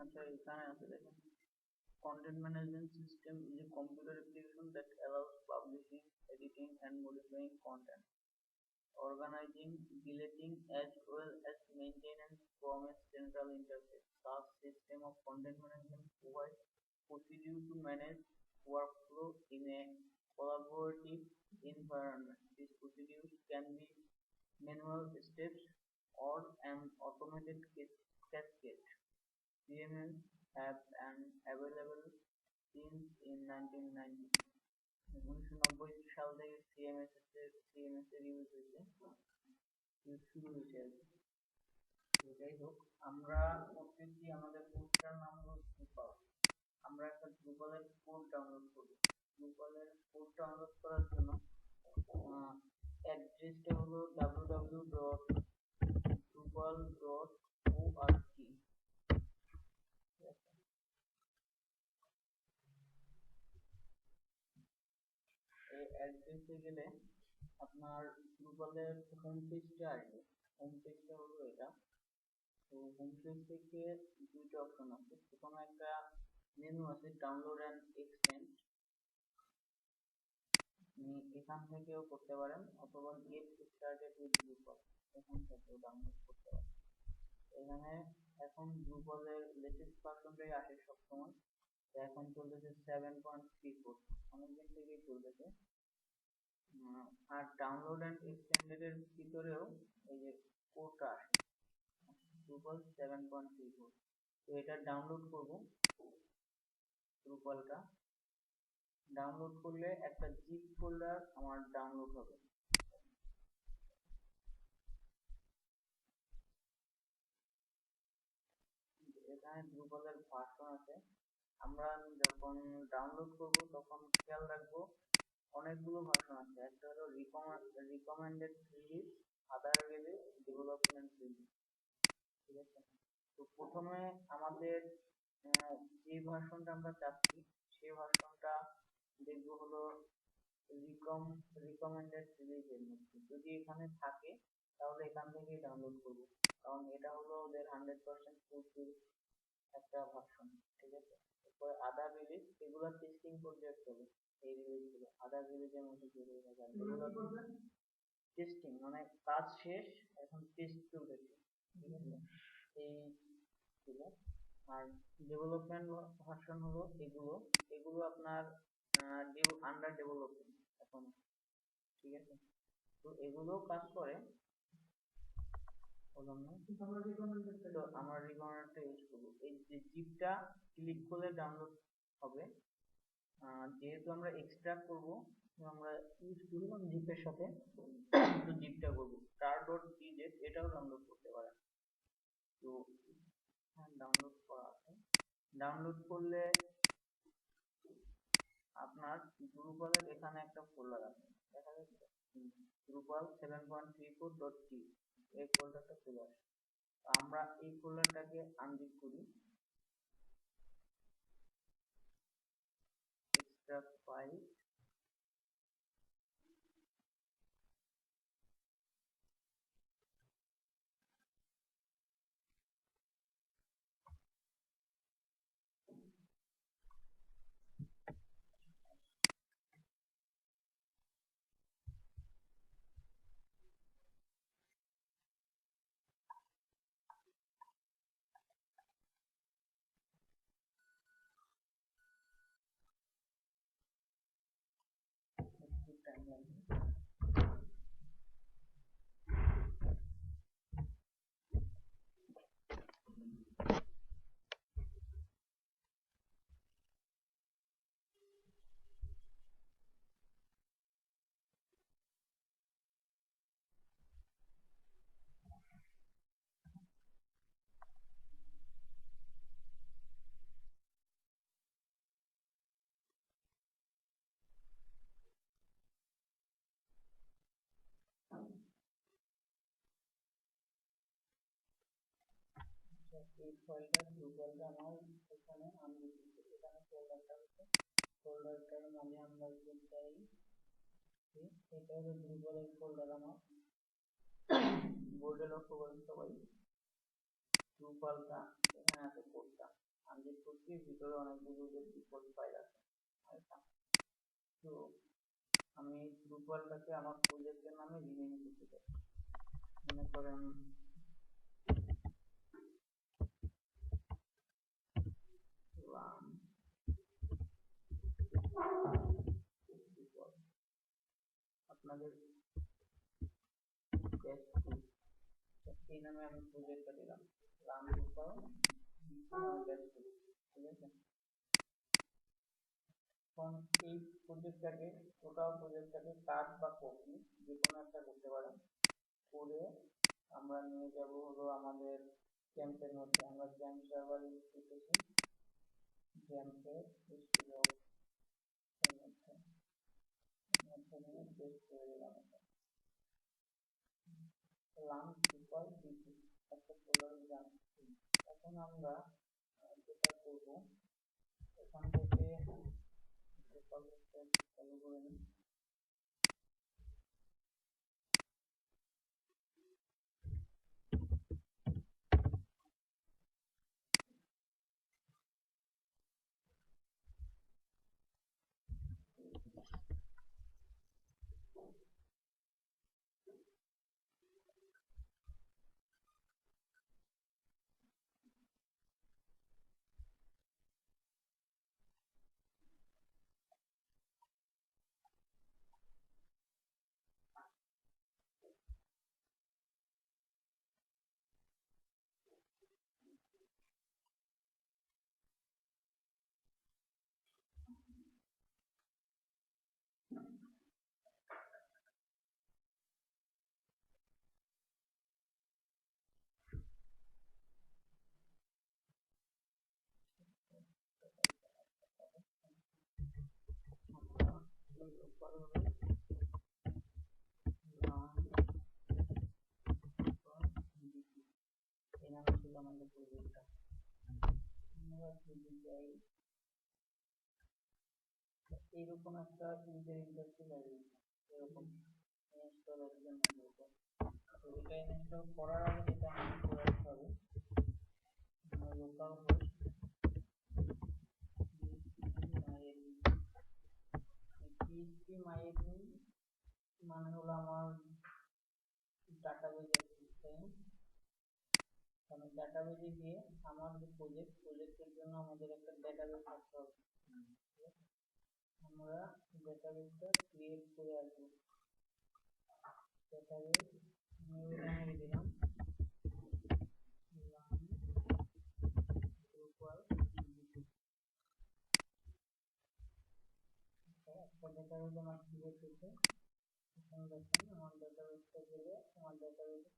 আচ্ছা, এখানে আছে দেখেন, content management system is a computer application that allows publishing, editing and modifying content, organizing, deleting as well as maintenance from a central interface. Such system of content management provides procedure to manage workflow in a collaborative environment. These procedures can be manual steps or an automated cascade. CMS have been available since in 1990. 1990 সাল থেকে CMS এর use শুরু হয়েছে আর কি। তো যাই হোক, আমরা করতেছি, আমাদের কোর্সটার নাম হলো ড্রুপাল। আমরা একটা ড্রুপালের কোড ডাউনলোড করব। ড্রুপালের কোড ডাউনলোড করার জন্য অ্যাড্রেসটা হলো www.drupal.org। এই অ্যাড্রেসে গেলে আপনার ড্রুপালের হোম পেজটা আসবে। হোম পেজটা হলো এটা। তো হোম পেজ থেকে দুইটা অপশন আছে। প্রথমে একটা মেনু আছে, ডাউনলোড অ্যান্ড এক্সটেন্ড। আপনি এখান থেকেও করতে পারেন অথবা গেট স্টার্টেড উইথ ড্রুপাল এখান থেকেও ডাউনলোড করতে পারেন। এখানে এখন ড্রুপালের লেটেস্ট ভার্সনটাই আসে সবসময়। এখন চলতেছে 7.34, অনেকদিন থেকেই চলতেছে। আর ডাউনলোড অ্যান্ড এক্সটেন্ডেড এর ভিতরেও এই যে কোডটা আসে ড্রুপাল 7.34। তো এটা ডাউনলোড করব। ড্রুপালটা ডাউনলোড করলে একটা জিপ ফোল্ডার আমার ডাউনলোড হবে। এখানে ড্রুপালের ভার্সন আছে। আমরা যখন ডাউনলোড করব তখন খেয়াল রাখবো অনেকগুলো ভার্সন আছে। একটা হলো রিকমেন্ডেড রিলিজ, আদার রিলিজ, ডেভেলপমেন্ট রিলিজ। ঠিক আছে। তো প্রথমে আমাদের যে ভার্সনটা আমরা চাচ্ছি সেই ভার্সনটা দেখবো হলো রিকমেন্ডেড রিলিজের মধ্যে। যদি এখানে থাকে তাহলে এখান থেকেই ডাউনলোড করব, কারণ এটা হলো ওদের 100% ফুলফিল একটা ভার্সন। ঠিক আছে। এরপরে আদার রিলিজ, এগুলো টেস্টিং পর্যায়ে চলে। এই রিলিজ গুলো আদার রিলিজের মধ্যে চলে যাবে। টেস্টিং মানে কাজ শেষ, এখন টেস্ট চলতেছে। ঠিক আছে। এই ছিল। আর ডেভেলপমেন্ট ভার্সন হলো এগুলো। এগুলো আপনার আন্ডার ডেভেলপমেন্ট এখন। ঠিক আছে। তো এগুলো কাজ করে। তো আমরা রিকমেন্ডেডটা ইউজ করবো। এই যে জিপটা ক্লিক করলে ডাউনলোড হবে। যেহেতু আমরা এক্সট্রাক্ট করবো, আমরা ইউজ করলাম জিপের সাথে, তো জিপটা করবো। tar.dz এটাও ডাউনলোড করতে পারেন। তো ডাউনলোড করা আছে। ডাউনলোড করলে আপনার ড্রুপালের এখানে একটা ফোল্ডার আছে, দেখা যাচ্ছে ড্রুপাল 7.34.t, এই ফোল্ডারটা চলে আসে। আমরা এই ফোল্ডারটাকে আনজিপ করি, এক্সট্রাক্ট ফাইল, টাইম লাগবে। এই ফাইলটা ড্রুপালটা আমার এখানে আনজিপ করছি। এখানে ফোল্ডারটা হচ্ছে, ফোল্ডারটার নামে আমরা চাই, এটা হলো ড্রুপালের ফোল্ডার। আমার বোর্ডে লক্ষ্য করেন সবাই, ড্রুপালটা এখানে আছে কোডটা। আনজিপ করছি, ভিতরে অনেকগুলো ডিফল্ট ফাইল আছে। আচ্ছা, তো আমি ড্রুপালটাকে আমার প্রজেক্টের নামে রিনেম করতে চাই। মনে করেন রাম ড্রুপাল, আপনাদের টেস্ট টু, এই নামে আমি প্রজেক্টটা দিলাম, রাম ড্রুপাল টেস্ট টু। ঠিক আছে, এখন এই প্রজেক্টটাকে কাট বা কপি যে কোনো একটা করতে পারেন, করে আমরা নিয়ে যাব হলো আমাদের ক্যাম্পের মধ্যে। আমরা ক্যাম্প সার্ভার ইউজ করতেছি, ক্যাম্পের স্টুডিও এর মধ্যে নিয়ে পেস্ট করে দিলাম এটা, রান ড্রুপাল ডিপি একটা ফোল্ডারে যান। এখন আমরা যেটা করব, এখান থেকে ড্রুপাল চালু করে নিই। এই নামে ছিল আমাদের প্রজেক্টটা। আমরা যদি যাই, এইরকম একটা ইউজার ইন্টারফেস আসবে, এরকম ইনস্টল এর জন্য এরকম। তো এটা ইনস্টল করার আগে যেটা আমাদের করে রাখতে হবে, লোকাল হোস্ট পিএইচপি মাইএডমিন মানে হলো আমার ডাটাবেজ সিস্টেম। আমি ডাটাবেজে গিয়ে আমার যে প্রজেক্টের জন্য আমাদের একটা ডাটাবেজ থাকতে হবে। আমরা ডাটাবেজটা ক্রিয়েট করে আসবো। ডাটাবেজ নিউ নামে দিলাম ড্রুপাল ডিবি। একটা ডাটাবেজ আমার ক্রিয়েট হয়েছে। এখন দেখেন আমার ডাটাবেজটা গেলে আমার ডাটাবেজে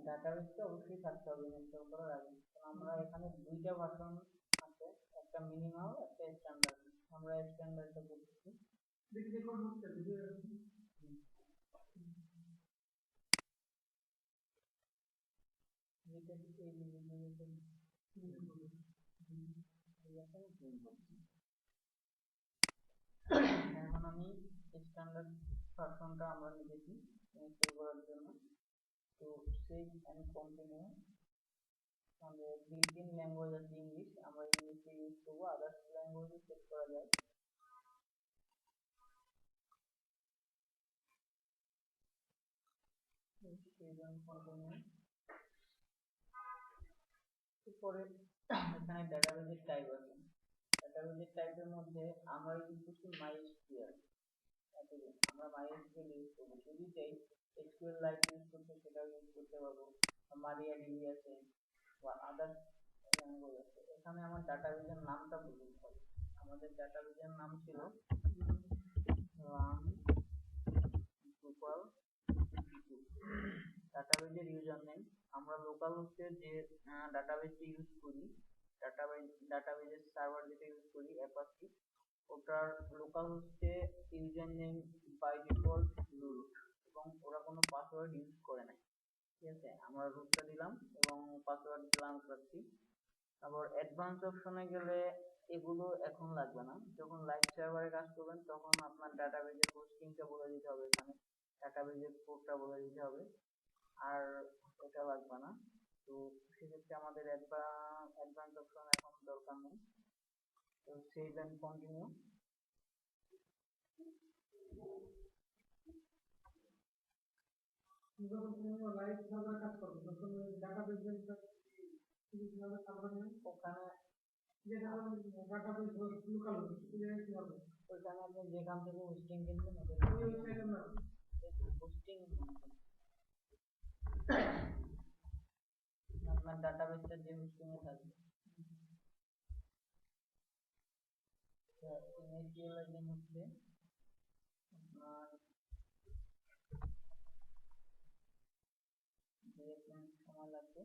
ডাটাবেসটা অবশ্যই থাকতে হবে ইনস্টল করার আগে। আমরা এখানে দুইটা ভার্সন আছে, একটা মিনিমাম একটা স্ট্যান্ডার্ড। আমরা স্ট্যান্ডার্ডটা করতেছি। এখন আমি স্ট্যান্ডার্ড ভার্সনটা আমরা নিয়েছি ইনস্টল করার জন্য। তো সেভ এন্ড কন্টিনিউ। আমাদের বিল্ট ইন ল্যাঙ্গুয়েজ আছে ইংলিশ, আমরা ইংলিশে ইউজ করবো, আদার্স ল্যাঙ্গুয়েজে সেট করা যায়। এরপরে এখানে ডাটাবেজের টাইপ আছে, ডাটাবেজের টাইপের মধ্যে আমরা ইউজ করছি মাইএসকিউএল। আমরা মাইএসকিউএল ইউজ করবো, যদি চাই এসকিউএল লাইট ইউজ করতে সেটাও ইউজ করতে পারবো, মারিয়াডিবি আছে বা আদার্স ল্যাঙ্গুয়েজ আছে। এখানে আমার ডাটাবেজের নামটা বলতে হবে। আমাদের ডাটাবেজের নাম ছিল রাম ড্রুপাল ডিবি। ডাটাবেজের ইউজার নেম, আমরা লোকাল হোস্টের যে ডাটাবেজটি ইউজ করি, ডাটাবেজের সার্ভার যেটা ইউজ করি অ্যাপাচি, ওটার লোকাল হোস্টে user name by default root, এবং ওরা কোনো পাসওয়ার্ড ইউজ করে না। ঠিক আছে, আমরা রুটটা দিলাম এবং পাসওয়ার্ড দিলাম রাখছি। তারপর অ্যাডভান্স অপশনে গেলে এগুলো এখন লাগবে না, যখন লাইভ সার্ভারে কাজ করবেন তখন আপনার ডাটাবেজের হোস্টিংটা বলে দিতে হবে, এখানে ডাটাবেজের কোডটা বলে দিতে হবে, আর এটা লাগবে না। তো সেক্ষেত্রে আমাদের অ্যাডভান্স অপশন এখন দরকার নেই। তো সেভ এন্ড কন্টিনিউ। যখন তুমি লাইভ সার্ভারে কাজ করবে তখন ডাটাবেস ওখানে যেখানে ডাটাবেস লোকাল কি হবে ওইখানে আপনি যেখান থেকে হোস্টিং কিনবেন ওই ওয়েবসাইটের নাম হোস্টিং আপনার ডাটাবেসটা যে হোস্টিং এ থাকবে এনএসকিউএল এর জন্য হচ্ছে আপনার যে সময় লাগবে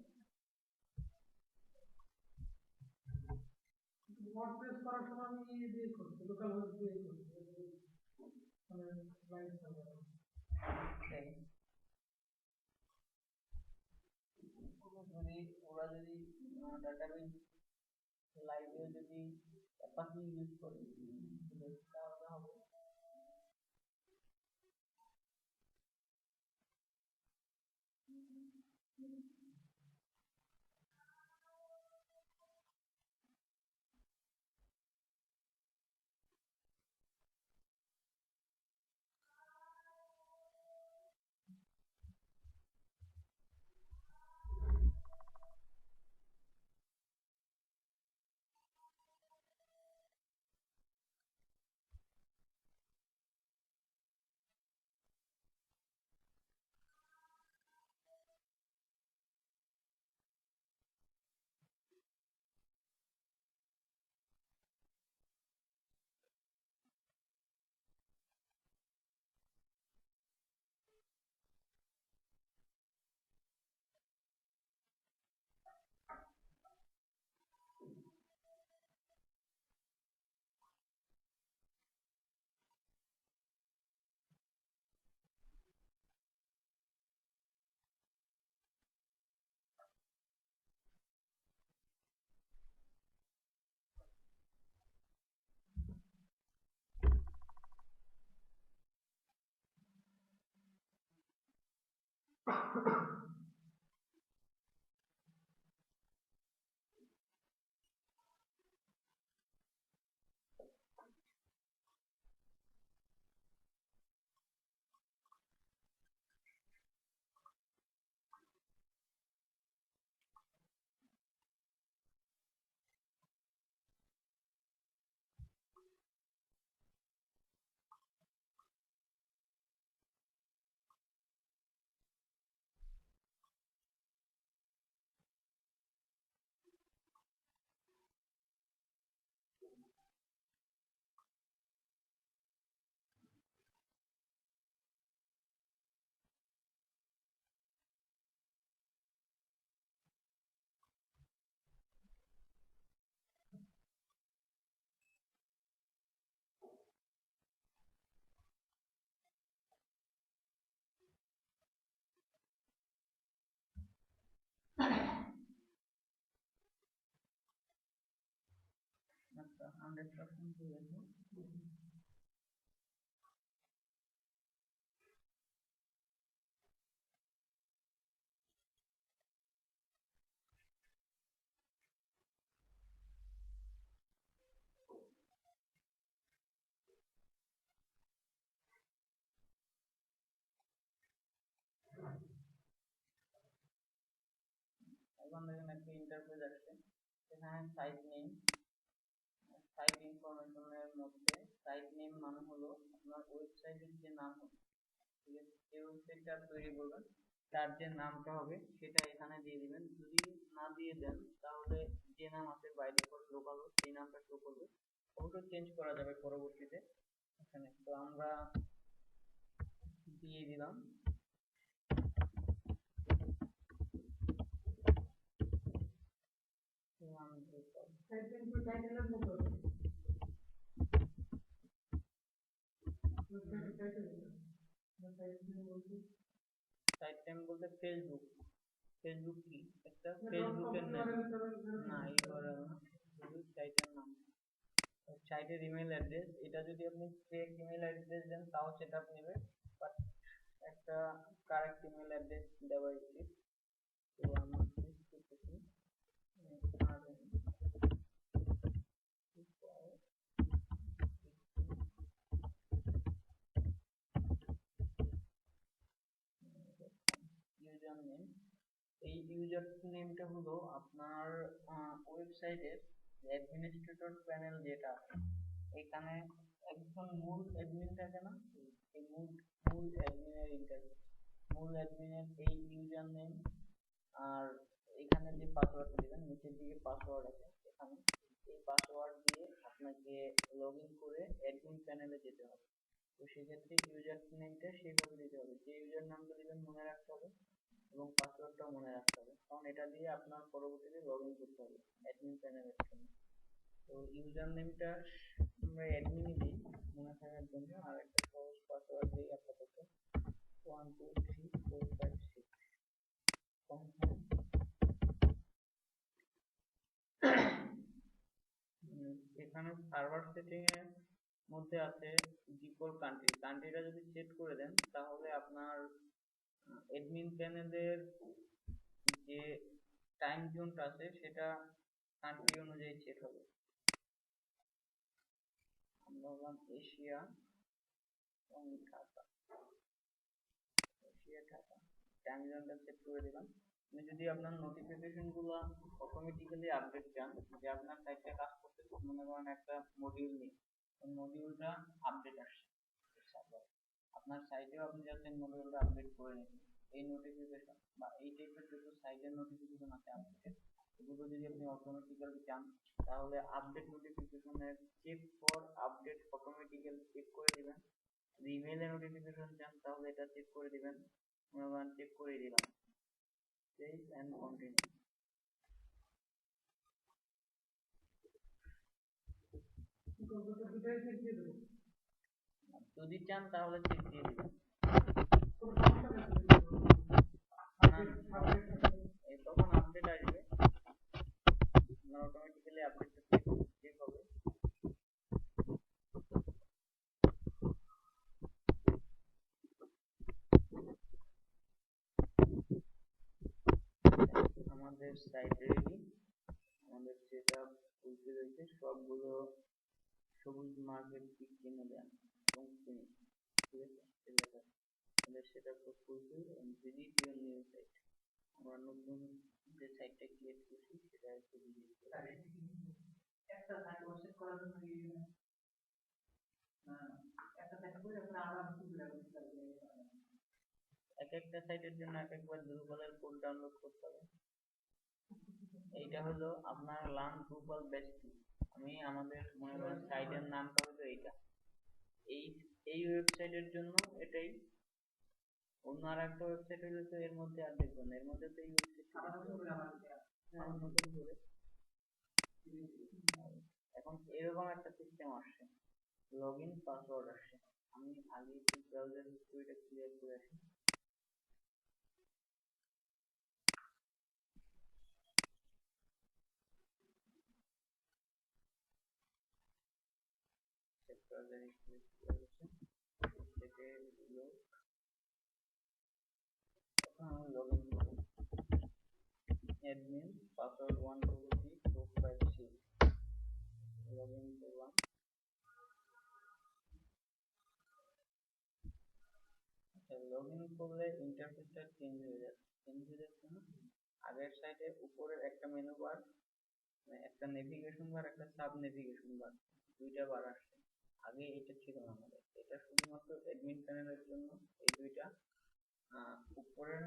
ওয়ার্ডপ্রেস করার সময় আমি দিয়ে করছি লোকাল হোস্ট দিয়ে করছি মানে ক্লায়েন্ট সার্ভার যদি ওরা যদি ডাটাবেস লাইভে যদি অ্যাপাচি ইউজ করে তাহলে হবে আচ্ছা 100% ঠিক আছে এখন দেখেন একটা ইন্টারফেস আসছে এখানে সাইট ইনফরমেশনের মধ্যে সাইট নেম মানে হলো আপনার ওয়েবসাইটের যে নাম হবে ঠিক আছে যে ওয়েবসাইটটা তৈরি করবেন তার যে নামটা হবে সেটা এখানে দিয়ে দিবেন যদি না দিয়ে দেন তাহলে যে নাম আছে বাই ডিফল্ট লোকাল সেই নামটা শো করবে অবশ্য চেঞ্জ করা যাবে পরবর্তীতে এখানে তো আমরা দিয়ে দিলাম টাইটেলের মতো সাইট নেম বলতে ফেসবুক ফেসবুক কি একটা ফেসবুকের নাম না ইউআরএল না শুধু সাইটের নাম সাইটের ইমেল অ্যাড্রেস এটা যদি আপনি ফেক ইমেল অ্যাড্রেস দেন তাও সেটআপ নেবে বাট একটা কারেক্ট ইমেল অ্যাড্রেস দেওয়া উচিত তো আমরা সুইচ টু এই ইউজার নেমটা হলো আপনার ওয়েবসাইটের অ্যাডমিনিস্ট্রেটর প্যানেল যেটা আছে এখানে একজন মূল অ্যাডমিন থাকে না, এই মূল অ্যাডমিনের মূল অ্যাডমিনের এই ইউজার নেম আর এখানে যে পাসওয়ার্ডটা দিবেন নিচের দিকে পাসওয়ার্ড আছে এখানে, এই পাসওয়ার্ড দিয়ে আপনাকে লগ ইন করে অ্যাডমিন প্যানেলে যেতে হবে। তো সেক্ষেত্রে ইউজার নেমটা সেইভাবে দিতে হবে, যে ইউজার নামটা দিবেন মনে রাখতে হবে এবং পাসওয়ার্ডটাও মনে রাখতে হবে, কারণ এটা দিয়ে আপনার পরবর্তীতে লগ ইন করতে হবে অ্যাডমিন প্যানেলের জন্য। তো ইউজার নেমটা আমরা অ্যাডমিনই দিই মনে থাকার জন্য, আর একটা সহজ পাসওয়ার্ড দিই আপাতত 1 2 3 4 5 6 কনফার্ম। এখানে সার্ভার সেটিং এর মধ্যে আছে ডিফল্ট কান্ট্রিটা যদি সেট করে দেন তাহলে আপনার অ্যাডমিন প্যানেলের যে টাইম জোনটা আছে সেটা কান্ট্রি অনুযায়ী সেট হবে। আমরা বললাম এশিয়া এবং ঢাকা, এশিয়া ঢাকা টাইম জোনটা সেট করে দিলাম। আপনি যদি আপনার নোটিফিকেশন গুলো অটোমেটিক্যালি আপডেট চান, যে আপনার সাইটে কাজ করতেছে মনে করেন একটা মডিউল নিয়ে, ওই মডিউলটা আপডেট আসছে সার্ভার, আপনার সাইটেও আপনি যাচ্ছেন মডিউলটা আপডেট করে নিন, এই নোটিফিকেশন বা এই টাইপের যত সাইটের নোটিফিকেশন আছে আপডেট, এগুলো যদি আপনি অটোমেটিক্যালি চান তাহলে আপডেট নোটিফিকেশনের check for update automatically check করে দিবেন। যদি ইমেইলে নোটিফিকেশন চান তাহলে এটা চেক করে দিবেন, আমরা চেক করে দিলাম, সেভ এন্ড কন্টিনিউ। যদি চান তাহলে চেক দিয়ে দিবেন, তখন আপডেট আসবে, আপনার অটোমেটিক্যালি আপডেটটা চেক হবে। আমাদের সাইট রেডি, আমাদের সেটআপ ফুলফিল হয়েছে, সবগুলো সবুজ মার্কেট টিক চিহ্ন দেন এবং ফিনিশ, ঠিক আছে। আমাদের setup fulfil and visit your new site, আমরা নতুন যে সাইটটা ক্রিয়েট করছি সেটা একটু ভিজিট করি। একটা সাইট ওয়েবসাইট করার জন্য একটা সাইট করে আমরা আলাদা এক একটা সাইটের জন্য এক একবার ড্রুগলের কোড ডাউনলোড করতে হবে। এইটা হলো আপনার লার্ন ড্রুগল বেস 2, আমি আমাদের মনে করেন সাইটের নামটা হলো এইটা, এই এই ওয়েবসাইটের জন্য এটাই, অন্য আর একটা ওয়েবসাইট হলে তো এর মধ্যে আর দেখবেন না, এর মধ্যে তো এই ওয়েবসাইট নতুন করে এখন এরকম একটা সিস্টেম আসছে, লগইন পাসওয়ার্ড আসছে। আমি আগে একটু ব্রাউজার হিস্ট্রিটা ক্লিয়ার করে আসি। ব্রাউজার হিস্ট্রি ক্লিয়ার হচ্ছে, সেটে হলো এখন আমি লগইন করব, অ্যাডমিন পাসওয়ার্ড 12345 লগইন করলাম। লগইন করলে ইন্টারফেসটা চেঞ্জ হয়ে যাচ্ছে না, আগের সাইডে উপরের একটা মেনু বার, একটা নেভিগেশন বার, একটা সাব নেভিগেশন বার, দুইটা বার আসছে, আগে এটা ছিল না আমাদের, এটা শুধুমাত্র অ্যাডমিন প্যানেলের জন্য এই দুইটা, উপরের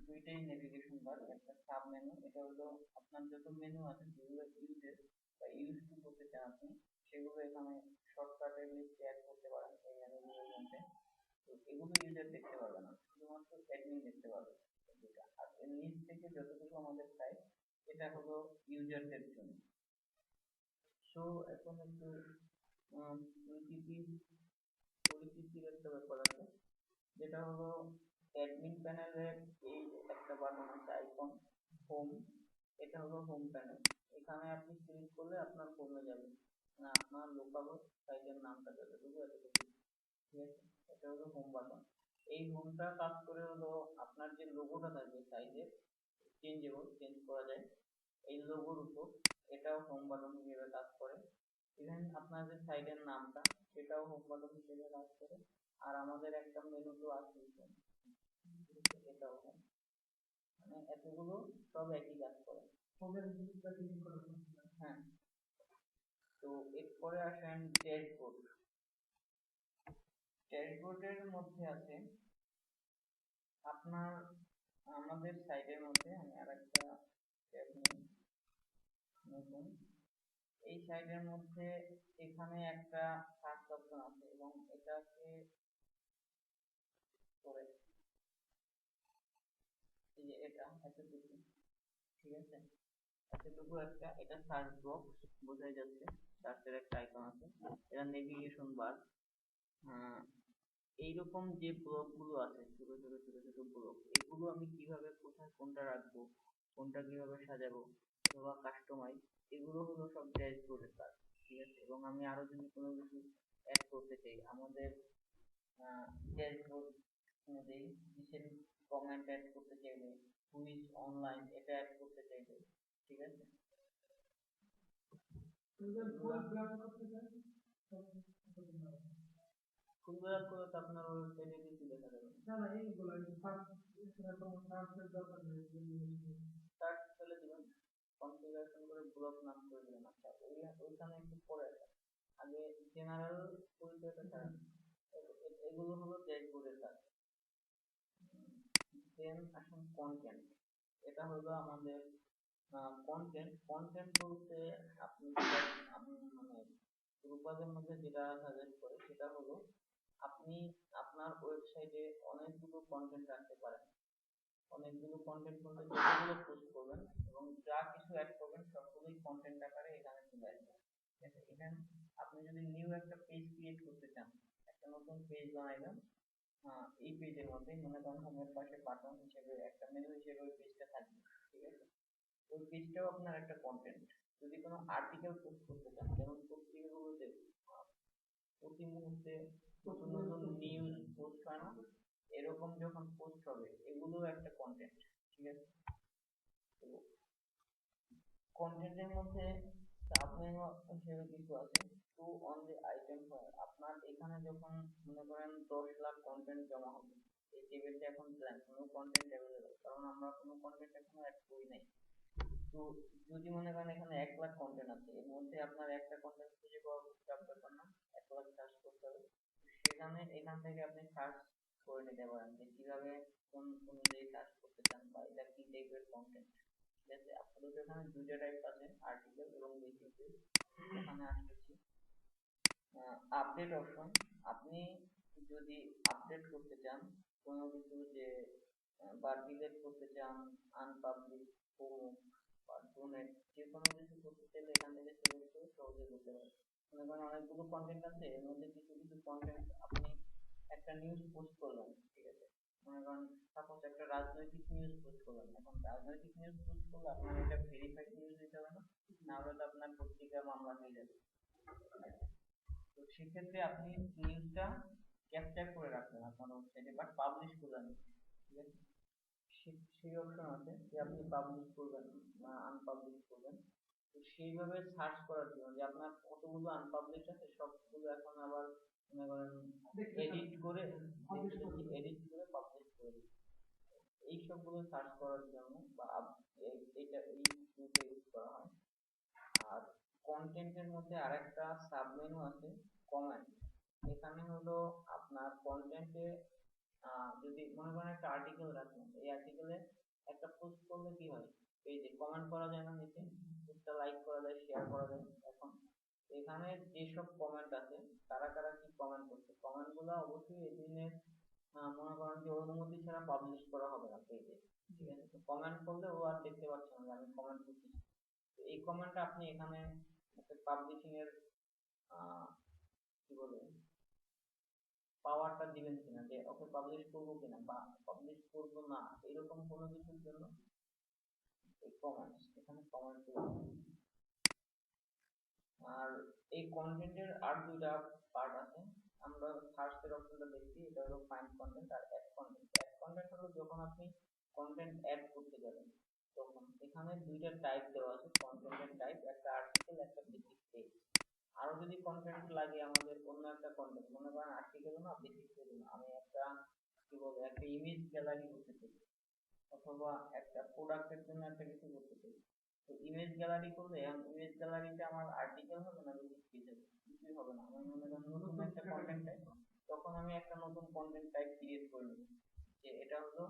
দুইটাই নেভিগেশন বার, একটা সাব মেনু, এটা হলো আপনার যত মেনু আছে যেগুলো ইউজের বা ইউজ টু করতে চান আপনি সেগুলো এখানে শর্টকাটের লিস্টে অ্যাড করতে পারেন এই মেনুগুলোর মধ্যে। তো এগুলো ইউজার দেখতে পারবে না, শুধুমাত্র অ্যাডমিন দেখতে পারবে দুটা, আর এর নিচ থেকে যতটুকু আমাদের চাই এটা হলো ইউজারদের জন্য। সো এখন একটু পরিচিতির একটা ব্যাপার আছে, যেটা হলো অ্যাডমিন প্যানেলের এই একটা বাটন আছে আইকন হোম, এটা হলো হোম প্যানেল, এখানে আপনি ক্লিক করলে আপনার হোমে যাবে, মানে আপনার লোকাল সাইটের নামটা যতটুকু এতটুকু, ঠিক আছে, এটা হলো হোম বাটন। এই হোমটা কাজ করে হলো আপনার যে লোগোটা থাকবে সাইটে চেঞ্জ করা যায় এই লোগোর উপর, এটাও হোম বাটন হিসেবে কাজ করে। ইভেন আপনার যে সাইটের নামটা সেটাও হোম বাটন হিসেবে কাজ করে, আর আমাদের একটা মেনু তো আছে এটাও হোম, মানে এতগুলো সব একই কাজ করে। ওদের জিনিসটা ক্লিন করা হচ্ছে না। হ্যাঁ, তো এরপরে আসেন ড্যাশবোর্ড। ড্যাশবোর্ডের মধ্যে আছে আপনার, আমাদের সাইটের মধ্যে আমি আরেকটা ট্যাব নিই নতুন। এই সাইটের মধ্যে এখানে একটা সার্চ অপশন আছে এবং এটাকে করে এই যে এটা এতটুকু, ঠিক আছে, এতটুকু একটা, এটা সার্চ বক্স বোঝাই যাচ্ছে, সার্চের একটা আইকন আছে, এটা নেভিগেশন বার। এইরকম যে ব্লক গুলো আছে, ছোট ছোট ছোট ছোট ব্লক, এগুলো আমি কিভাবে কোথায় কোনটা রাখবো, কোনটা কিভাবে সাজাবো অথবা কাস্টমাইজ, এগুলো হলো সব ড্যাশবোর্ডের কাজ, ঠিক আছে। এবং আমি আরো যদি কোনো কিছু অ্যাড করতে চাই আমাদের ড্যাশবোর্ড অনুযায়ী, রিসেন্ট কমেন্ট অ্যাড করতে চাইলে, কুইজ অনলাইন এটা অ্যাড করতে চাইলে, ঠিক আছে, ওদের ফুল ব্ল্যাঙ্ক করতে চাই ফুল ব্ল্যাঙ্ক করে তো আপনার ওয়েবসাইটে কিছু দেখা যাবে না। না এইগুলো সার্চ, তোমার সার্চের দরকার নেই। সার্চ ফেলে দিবেন, কনফিগারেশন করে ব্লক নাম করে দিবেন। আচ্ছা ওইখানে একটু পরে আছে, আগে জেনারেল পরিচয়টা ছাড়েন। এগুলো হলো ড্যাশবোর্ডের কাজ। দেন আসুন কন্টেন্ট। এটা হলো আমাদের কন্টেন্ট। কন্টেন্ট বলতে আপনি মানে গ্রুপারের মধ্যে যেটা সাজেস্ট করে সেটা হলো আপনি আপনার ওয়েবসাইটে অনেকগুলো কন্টেন্ট রাখতে পারেন। অনেকগুলো কন্টেন্ট বলতে যতগুলো পোস্ট করবেন এবং যা কিছু অ্যাড করবেন সবগুলোই কন্টেন্ট আকারে এখানে চলে আসবে, ঠিক আছে। এখানে আপনি যদি নিউ একটা পেজ ক্রিয়েট করতে চান, একটা নতুন পেজ বানাইবেন, এই পেজের মধ্যে মনে করেন হোমের পাশে বাটন হিসেবে একটা মেনু হিসেবে ওই পেজটা থাকবে, ঠিক আছে। ওই পেজটাও আপনার একটা কন্টেন্ট। যদি কোনো আর্টিকেল পোস্ট করতে চান, যেমন পত্রিকাগুলোতে প্রতি মুহূর্তে নতুন নতুন নিউজ পোস্ট হয় না, এরকম যখন পোস্ট হবে এগুলোও একটা কন্টেন্ট, ঠিক আছে। তো কন্টেন্টের মধ্যে সাবমেনু হিসেবে কিছু আছে, টু অনলি আইটেম হয়। আপনার এখানে যখন মনে করেন 10 লাখ কন্টেন্ট জমা হবে, এই টেবিলটা এখন ব্ল্যাঙ্ক, কোনো কন্টেন্ট অ্যাভেলেবল, কারণ আমরা কোনো কন্টেন্ট এখনো অ্যাড করি নাই। তো যদি মনে করেন এখানে 1 লাখ কন্টেন্ট আছে, এর মধ্যে আপনার একটা কন্টেন্ট খুঁজে পাওয়া খুব চাপ ব্যাপার না, 1 লাখ সার্চ করতে হবে। সেখানে এখান থেকে আপনি সার্চ করে নিতে পারেন যে কিভাবে কোন অনুযায়ী সার্চ করতে চান বা এটা কি টাইপের কন্টেন্ট, ঠিক আছে। আপাতত এখানে দুইটা টাইপ আছে, আর্টিকেল এবং বেসিক পেজ। এখানে আসতেছি আপডেট অপশন। আপনি যদি আপডেট করতে চান কোনো কিছু, যে বা ডিলেট করতে চান, আনপাবলিশ, প্রমোট বা ডোনেট, যে কোনো কিছু করতে চাইলে এখান থেকে সিলেক্ট করে সহজে করতে পারেন। মনে করেন অনেকগুলো কন্টেন্ট আছে, এর মধ্যে কিছু কিছু কন্টেন্ট আপনি একটা নিউজ পোস্ট করলেন, ঠিক আছে। মনে করেন সাপোজ একটা রাজনৈতিক নিউজ পোস্ট করলেন, এখন রাজনৈতিক নিউজ পোস্ট করলে আপনার এটা ভেরিফাইড নিউজ দিতে হবে না, না হলে তো আপনার পত্রিকা মামলা হয়ে যাবে। তো সেক্ষেত্রে আপনি নিউজটা ক্যাপচার করে রাখবেন আপনার ওয়েবসাইটে, বাট পাবলিশ করবেন না, ঠিক আছে। সেই অপশন আছে যে আপনি পাবলিশ করবেন না আনপাবলিশ করবেন। তো সেইভাবে সার্চ করার জন্য যে আপনার কতগুলো আনপাবলিশ আছে সবগুলো এখন আবার মনে করেন এডিট করে এডিট করে পাবলিশ করে দিই, এই সবগুলো সার্চ করার জন্য বা এটা এই টুলটা ইউজ করা হয়। আর কন্টেন্টের মধ্যে আরেকটা সাবমেনু আছে, কমেন্ট। এখানে হলো আপনার কন্টেন্টে যদি মনে করেন একটা আর্টিকেল রাখেন, এই আর্টিকেলে একটা পোস্ট করলে কি হয়, এই যে কমেন্ট করা যায় না, নিচে পোস্টটা লাইক করা যায়, শেয়ার করা যায়। এখন এখানে যেসব কমেন্ট আছে, কারা কারা কি কমেন্ট করছে, কমেন্ট গুলো অবশ্যই এদিনের মনে করেন যে অনুমতি ছাড়া পাবলিশ করা হবে না পেজে, ঠিক আছে। তো কমেন্ট করলে ও আর দেখতে পাচ্ছে না যে আমি কমেন্ট করছি। তো এই কমেন্টটা আপনি এখানে পাবলিশিং এর কি বলে পাওয়ারটা দিবেন কিনা, যে ওকে পাবলিশ করবো কিনা বা পাবলিশ করবো না, এরকম কোনো কিছুর জন্য এই কমেন্টস, এখানে কমেন্ট করবেন। আর এই কন্টেন্টের আর দুইটা পার্ট আছে, আমরা ফার্স্টের অপশনটা দেখছি, এটা হলো ফাইন্ড কন্টেন্ট আর অ্যাড কন্টেন্ট। অ্যাড কন্টেন্ট হলো যখন আপনি কন্টেন্ট অ্যাড করতে যাবেন, তখন এখানে দুইটা টাইপ দেওয়া আছে কন্টেন্টের টাইপ, একটা আর্টিকেল, একটা বেসিক পেজ। আরো যদি কন্টেন্ট লাগে আমাদের অন্য একটা কন্টেন্ট, মনে করেন আর্টিকেল না বেসিক পেজ না, আমি একটা কি বলবো একটা ইমেজ গ্যালারি করতে চাই, অথবা একটা প্রোডাক্টের জন্য একটা কিছু করতে চাই। তো ইমেজ গ্যালারি করলে এখন ইমেজ গ্যালারিতে আমার আর্টিকেল হবে না, বেশি পেজ হবে, কিছুই হবে না। আমার মনে করেন নতুন একটা কন্টেন্ট টাইপ, তখন আমি একটা নতুন কন্টেন্ট টাইপ ক্রিয়েট করে নেব, যে এটা হলো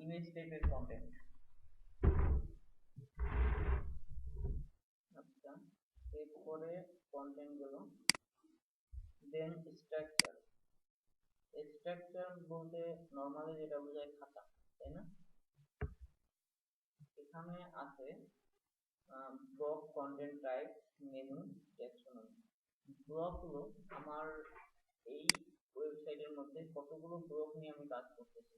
ইমেজ টাইপের কন্টেন্ট। আচ্ছা, এরপরে কন্টেন্ট গুলো, দেন স্ট্রাকচার। স্ট্রাকচার বলতে নর্মালি যেটা বোঝায় খাতা, তাই না? এখানে আছে block, content type, menu, taxonomy. Block হলো আমার এই ওয়েবসাইটের মধ্যে কতগুলো ব্লক নিয়ে আমি কাজ করতেছি,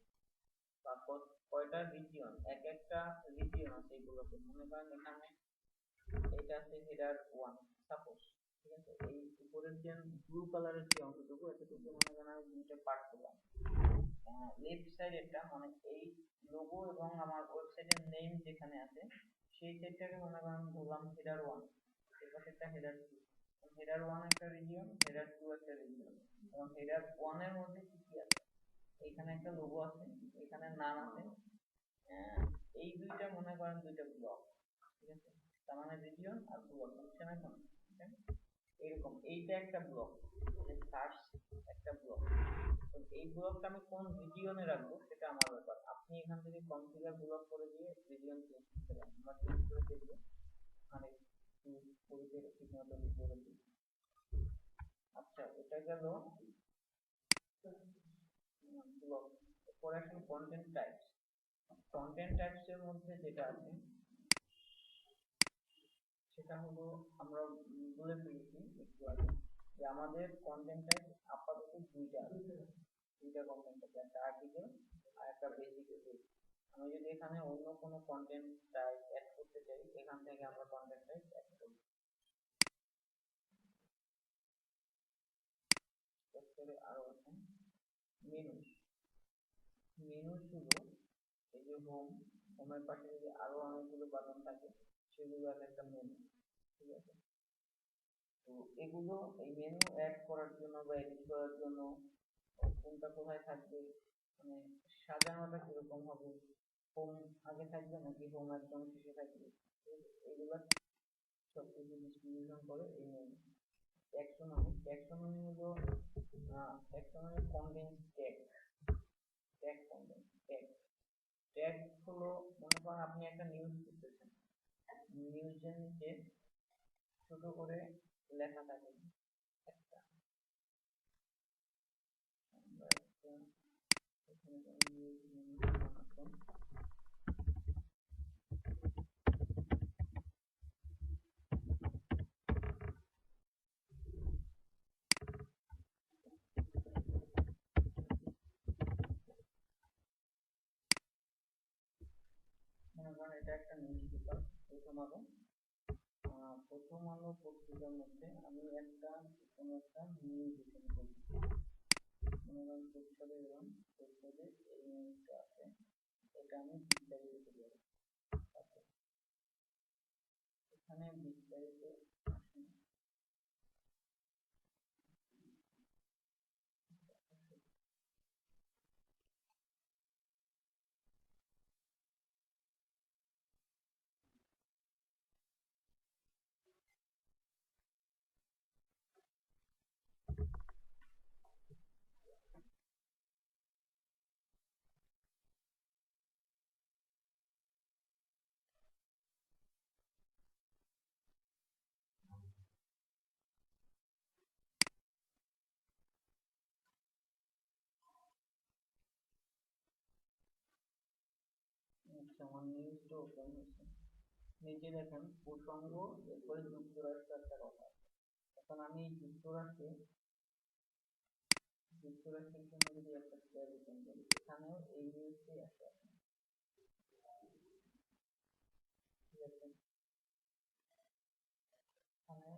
তারপর কয়টা রিজিয়ন, এক একটা রিজিয়ন আছে এইগুলোতে। মনে করেন এখানে এটা আছে হেডার 1 সাপোজ, ঠিক আছে? এই উপরের যে ব্লু কালারের যে অংশটুকু, এতটুকু মনে করেন আমি দুইটা পার্ট করলাম। লেফট সাইডেরটা মানে এই লোগো এবং আমার ওয়েবসাইটের নেম যেখানে আছে সেই সেটটাকে মনে করেন বললাম হেডার 1, এই পাশেরটা হেডার 2। হেডার 1 একটা রিজিয়ন, হেডার 2 একটা রিজিয়ন। এবং হেডার 1 এর মধ্যে কি কি আছে, এখানে একটা লোগো আছে, এখানে নাম আছে, এই দুইটা মনে করেন দুইটা ব্লক, ঠিক আছে? তার মানে রিজিয়ন আর ব্লক বুঝছেন এখন? এরকম এইটা একটা ব্লক, মানে সার্চ একটা ব্লক। তো এই ব্লকটা আমি কোন রিজিয়নে রাখবো সেটা আমার ব্যাপার। আপনি এখান থেকে কনফিগার ব্লক করে দিয়ে রিজিয়ন চেঞ্জ করতে পারেন। আমরা চেঞ্জ করে দেখবো, মানে পরিচয় ঠিক মতো করে দিই। আচ্ছা, এটা গেল ব্লক। এরপরে এখন কন্টেন্ট টাইপস। কন্টেন্ট টাইপস এর মধ্যে যেটা আছে সেটা হলো, আমরা বলে ফেলেছি একটু আগে যে আমাদের কন্টেন্ট টাইপ আপাতত দুইটা আছে, দুইটা কন্টেন্ট টাইপ, একটা আর্টিকেল আর একটা বেসিক পেজ। আমি যদি এখানে অন্য কোনো কন্টেন্ট টাইপ অ্যাড করতে চাই, এখান থেকে আমরা কন্টেন্ট টাইপ অ্যাড করব। এরপরে আরো আছে মেনু। মেনু হলো এই যে হোমের পাশে যদি আরো অনেকগুলো বাটন থাকে সেগুলো একটা মেনু, ঠিক আছে? তো এগুলো, এই মেনু অ্যাড করার জন্য বা এডিট করার জন্য কোনটা কোথায় থাকবে, মানে সাজানোটা কিরকম হবে, হোম আগে থাকবে নাকি হোম একদম শেষে থাকবে, এগুলা সবকিছু ডিস্ট্রিবিউশন করে এই মেনু। ট্যাক্সোনমি। ট্যাক্সোনমি হলো taxonomy content tag, tag content tag. Tag হলো মনে করেন আপনি একটা নিউজ করতেছেন, নিউজের নিচে ছোট করে লেখা থাকে একটা, আমরা একটা এখানে নিউজ বানাতাম। মনে করেন এটা একটা নিউজ পেপার, প্রথম আলো। প্রথম আলো পত্রিকার মধ্যে আমি একটা কোনো একটা নিউজ এখানে করছি, মনে করেন তথ্যদের এবং তথ্যদের এই নিউজটা আছে, এটা আমি বিস্তারিত করে দেবো। এখানে বিস্তারিত আসে আচ্ছা, আমার নিউজটা ওপেন হয়েছে। নিচে দেখেন প্রসঙ্গ, এরপরে যুক্তরাষ্ট্র একটা কথা। এখন আমি যুক্তরাষ্ট্রের জন্য যদি একটা ট্যাগ ওপেন করি, এখানেও এই নিউজটাই আছে, ঠিক আছে? এখানে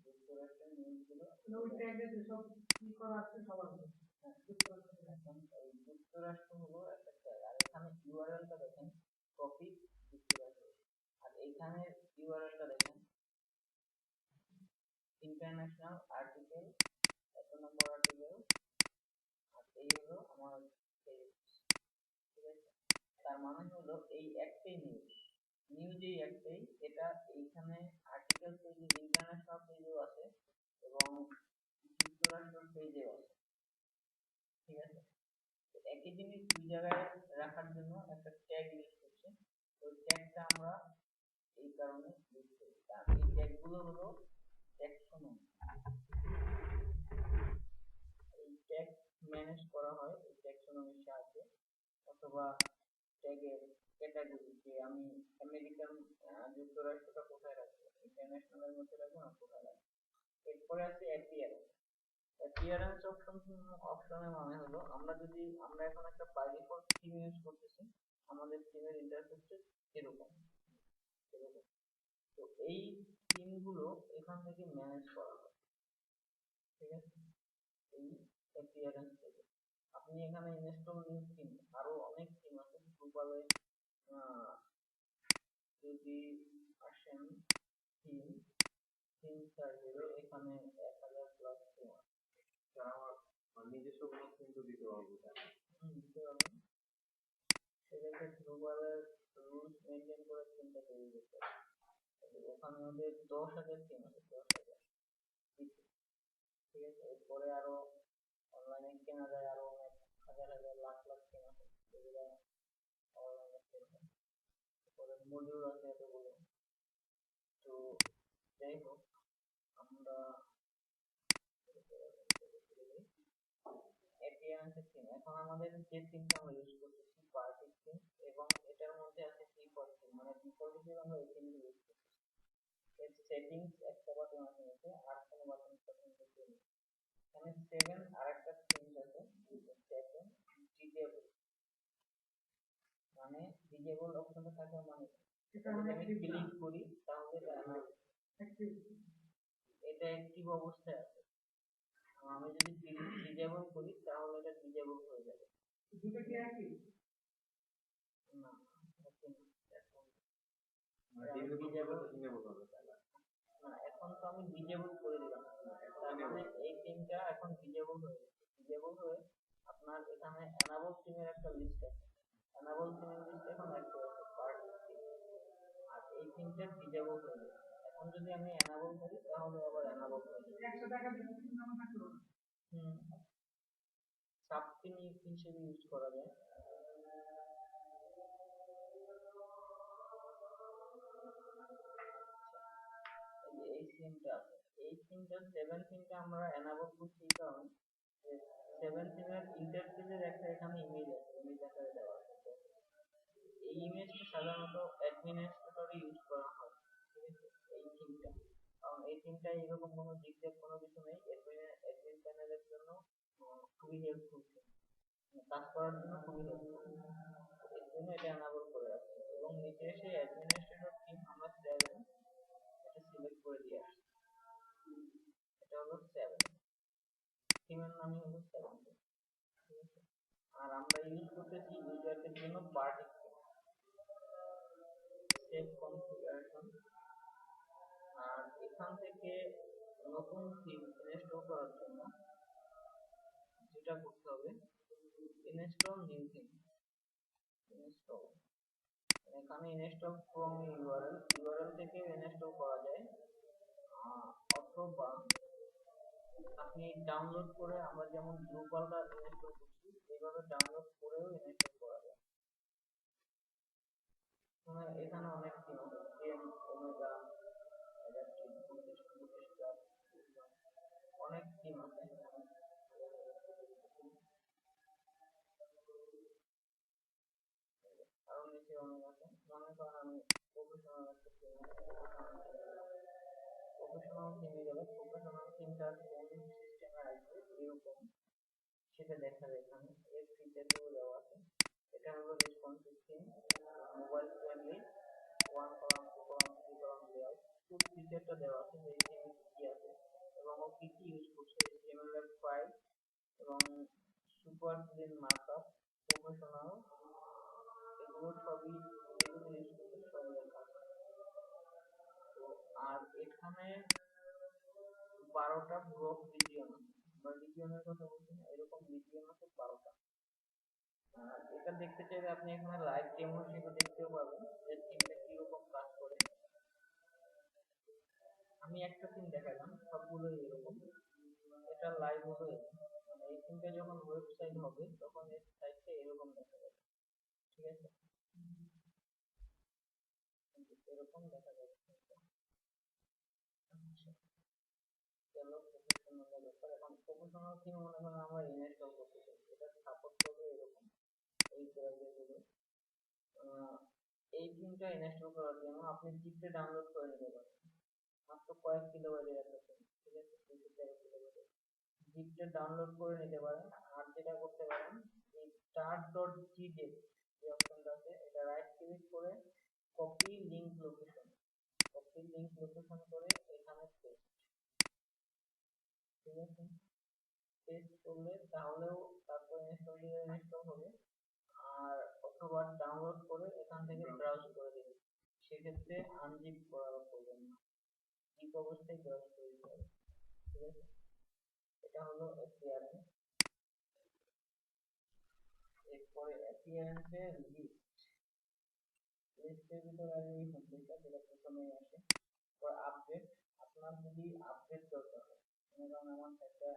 যুক্তরাষ্ট্রের নিউজগুলো ওই ট্যাগে যেসব কি করা আছে সবার মধ্যে। এখন এই যুক্তরাষ্ট্র হলো একটা ট্যাগ, আর এখানে ইউআরএলটা দেখেন টপিক যুক্তরাষ্ট্র, আর এইখানে ইউআরএলটা দেখেন ইন্টারন্যাশনাল আর্টিকেল, এত নম্বর আর্টিকেল, আর এই হলো আমার পেজ, ঠিক আছে? তার মানে হলো এই একটাই নিউজ, এই একটাই, এটা এইখানে আর্টিকেল পেজে ইন্টারন্যাশনাল পেজেও আছে এবং যুক্তরাষ্ট্র পেজেও আছে, ঠিক আছে। একই জিনিস দুই জায়গায় রাখার জন্য একটা ট্যাগ ইউজ করছে, ওই ট্যাগটা আমরা এই কারণে ইউজ করি। আর এই ট্যাগগুলো হলো ট্যাক্সোনমি। এই ট্যাগ ম্যানেজ করা হয় এই ট্যাক্সোনমির সাহায্যে, অথবা ট্যাগের ক্যাটাগরি, যে আমি আমেরিকান যুক্তরাষ্ট্রটা কোথায় রাখবো, ইন্টারন্যাশনালের মধ্যে রাখবো না কোথায় রাখবো। এরপরে আছে অ্যাপিয়ারেন্স। অ্যাপিয়ারেন্স অপশনের মানে হলো আমরা এখন একটা বাই ডিফল্ট থিম ইউজ করতেছি, আমাদের থিমের ইন্টারফেসটা এরকম এরকম। তো এই থিম গুলো এখান থেকে ম্যানেজ করা হয়, ঠিক আছে, এই অ্যাপিয়ারেন্স থেকে। আপনি এখানে ইনস্টল নিউ থিম, আরো অনেক থিম আছে গ্লোবালে, যদি আসেন থিম সার্ভারে, এখানে 1000+ থিম আছে। আমার নিজস্ব কোনো থিম তো দিতে পারবো, দিতে পারবেন। সেটাকে গ্লোবালের রুলস মেনটেন করে থিমটা তৈরি করতে হবে। ওখানে আমাদের 10,000 থিম আছে, 10,000, ঠিক আছে। এরপরে আরো অনলাইনে কেনা যায় আরো অনেক হাজার হাজার লাখ লাখ থিম আছে, যেগুলো অনলাইনে সেল হয়। এরপরে মডিউল আছে এতগুলো। তো যাই হোক, আমরা অ্যাপিয়ারেন্সের থিম, এখন আমাদের যে থিমটা আমরা ইউজ করতেছি পার্টি থিম, এবং এটার মধ্যে আছে ডিফল্ট থিম, মানে ডিফল্ট হিসেবে আমরা এই থিমটা ইউজ করতেছি। এর সেটিংস একটা বাটন আছে নিচে, আর কোনো বাটন নেই। এখানে 7 আর একটা থিম আছে, 7 ডিজেবল, মানে ডিজেবল অপশনটা থাকে, মানে যদি আমি ক্লিক করি তাহলে এটা অ্যাক্টিভ অবস্থায় আছে, আমি যদি ডিজেবল করি তাহলে এটা ডিজেবল হয়ে যাবে। দুটো কি একই? না, এখন তো আমি ডিজেবল করে দিলাম, তার মানে এই থিমটা এখন ডিজেবল হয়ে গেছে। ডিজেবল হয়ে আপনার এখানে এনাবল থিমের একটা লিস্ট আছে, এনাবল থিমের লিস্ট এখন অ্যাক্টিভ আছে পার্ট থিম, আর এই থিমটা ডিজেবল হয়ে গেছে। এখন যদি আমি এনাবল করি তাহলে আবার এনাবল হয়ে যাবে। 100 টাকা দিয়ে নাম থাকলো। সাব থিম হিসেবে ইউজ করা যায়। এই থিমটা আছে, এই থিমটা 7 থিমটা আমরা এনাবল করছি এই কারণে যে 7 থিমের ইন্টারফেসের একটা এখানে ইমেজ আছে, ইমেজ আকারে দেওয়া আছে। এই ইমেজটা সাধারণত অ্যাডমিনিস্ট্রেটরে ইউজ করা হয়, ঠিক আছে, এই থিমটা। কারণ এই থিমটা এরকম কোনো জিগজ্যাগ কোনো কিছু নেই, অ্যাডমিন প্যানেলের জন্য খুবই হেল্পফুল, কাজ করার জন্য খুবই হেল্পফুল, এর জন্য এটা এনাবল করে রাখছি। এবং নিচে এসে অ্যাডমিনিস্ট্রেটর থিম আমরা 7 এটা সিলেক্ট করে দিয়ে আসছি, এটা হলো 7, থিমের নামই হলো 7, ঠিক আছে। আর আমরা ইউজ করতেছি ইউজারদের জন্য পার্টি থিম, সেভ কনফিগারেশন। আর এখান থেকে নতুন থিম ইনস্টল করার জন্য যেটা করতে হবে, ইনস্টল নিউ থিম, ইনস্টল, এখানে ইনস্টল ফ্রম ইউআরএল থেকে ইনস্টল করা যায়, অথবা আপনি ডাউনলোড করে, আমরা যেমন ড্রুপালটা ইনস্টল করছি এইভাবে ডাউনলোড করেও ইনস্টল করা যায়। এখানে অনেক থিম আছে, জেন, ওমেগা, অনেক থিম আছে। আরো নিচে অনেক আছে, মনে করেন আমি প্রফেশনাল একটা থিম, প্রফেশনাল থিমে গেলে প্রফেশনাল থিমটা কোন সিস্টেমে আসবে এরকম সেটা দেখা যায় এখানে, এর ফিচারগুলো দেওয়া আছে। এটা হলো responsive theme, mobile friendly, 1 column 2 column 3 column layout, full ফিচারটা দেওয়া আছে যে এই থিমে কি আছে এবং ও কি কি ইউজ করছে, HTML5 এবং সুপার ক্লিন মার্কআপ, প্রফেশনাল, এগুলো সবই, এগুলো ইউজ করতে সব লেখা আছে। তো আর এখানে 12টা ব্লক রিজিয়ন আছে, আমরা রিজিয়নের কথা বলছি না, এরকম রিজিয়ন আছে 12টা। এটা দেখতে চাইলে আপনি এখানে লাইভ ডেমো হিসেবে দেখতেও পাবেন যে থিমটা কিরকম কাজ করে। আমি একটা থিম দেখালাম, সবগুলোই এরকম। এটা লাইভ হবে, মানে এই থিমটা যখন ওয়েবসাইট হবে তখন এই সাইটটা এরকম দেখা যাবে, ঠিক আছে? এরকম দেখা যাচ্ছে। আচ্ছা, চলো প্রফেশনাল ব্যাপার। এখন প্রফেশনাল থিম মনে করেন আমরা ইনস্টল করতে চাই, এটা সাপোর্ট করবে এরকম এই ব্রাউজারগুলো। এই থিমটা ইনস্টল করার জন্য আপনি জিপে ডাউনলোড করে নিতে পারেন, মাত্র কয়েক কিলোবাইটের একটা থিম, ঠিক আছে? 213 কিলোবাইটের জিপটা ডাউনলোড করে নিতে পারেন। আর যেটা করতে পারেন, এই start.gzip যে অপশনটা আছে এটা রাইট ক্লিক করে copy link location, copy link location করে এখানে পেস্ট, ঠিক আছে? পেস্ট করলে তাহলেও তারপর ইনস্টল দিলে ইনস্টল হবে। আর অথবা ডাউনলোড করে এখান থেকে ব্রাউজ করে দেবেন, সেক্ষেত্রে আনজিপ করার প্রয়োজন না, জিপ অবস্থায় ব্রাউজ করে দিতে হবে, ঠিক আছে? এটা হলো অ্যাপিয়ারেন্স। এরপরে অ্যাপিয়ারেন্সে লিস্টের ভিতরে আর এই হোমপেজটা যেটা প্রথমেই আসে। পর আপডেট, আপনার যদি আপডেট দরকার হয়, মনে করেন আমার একটা,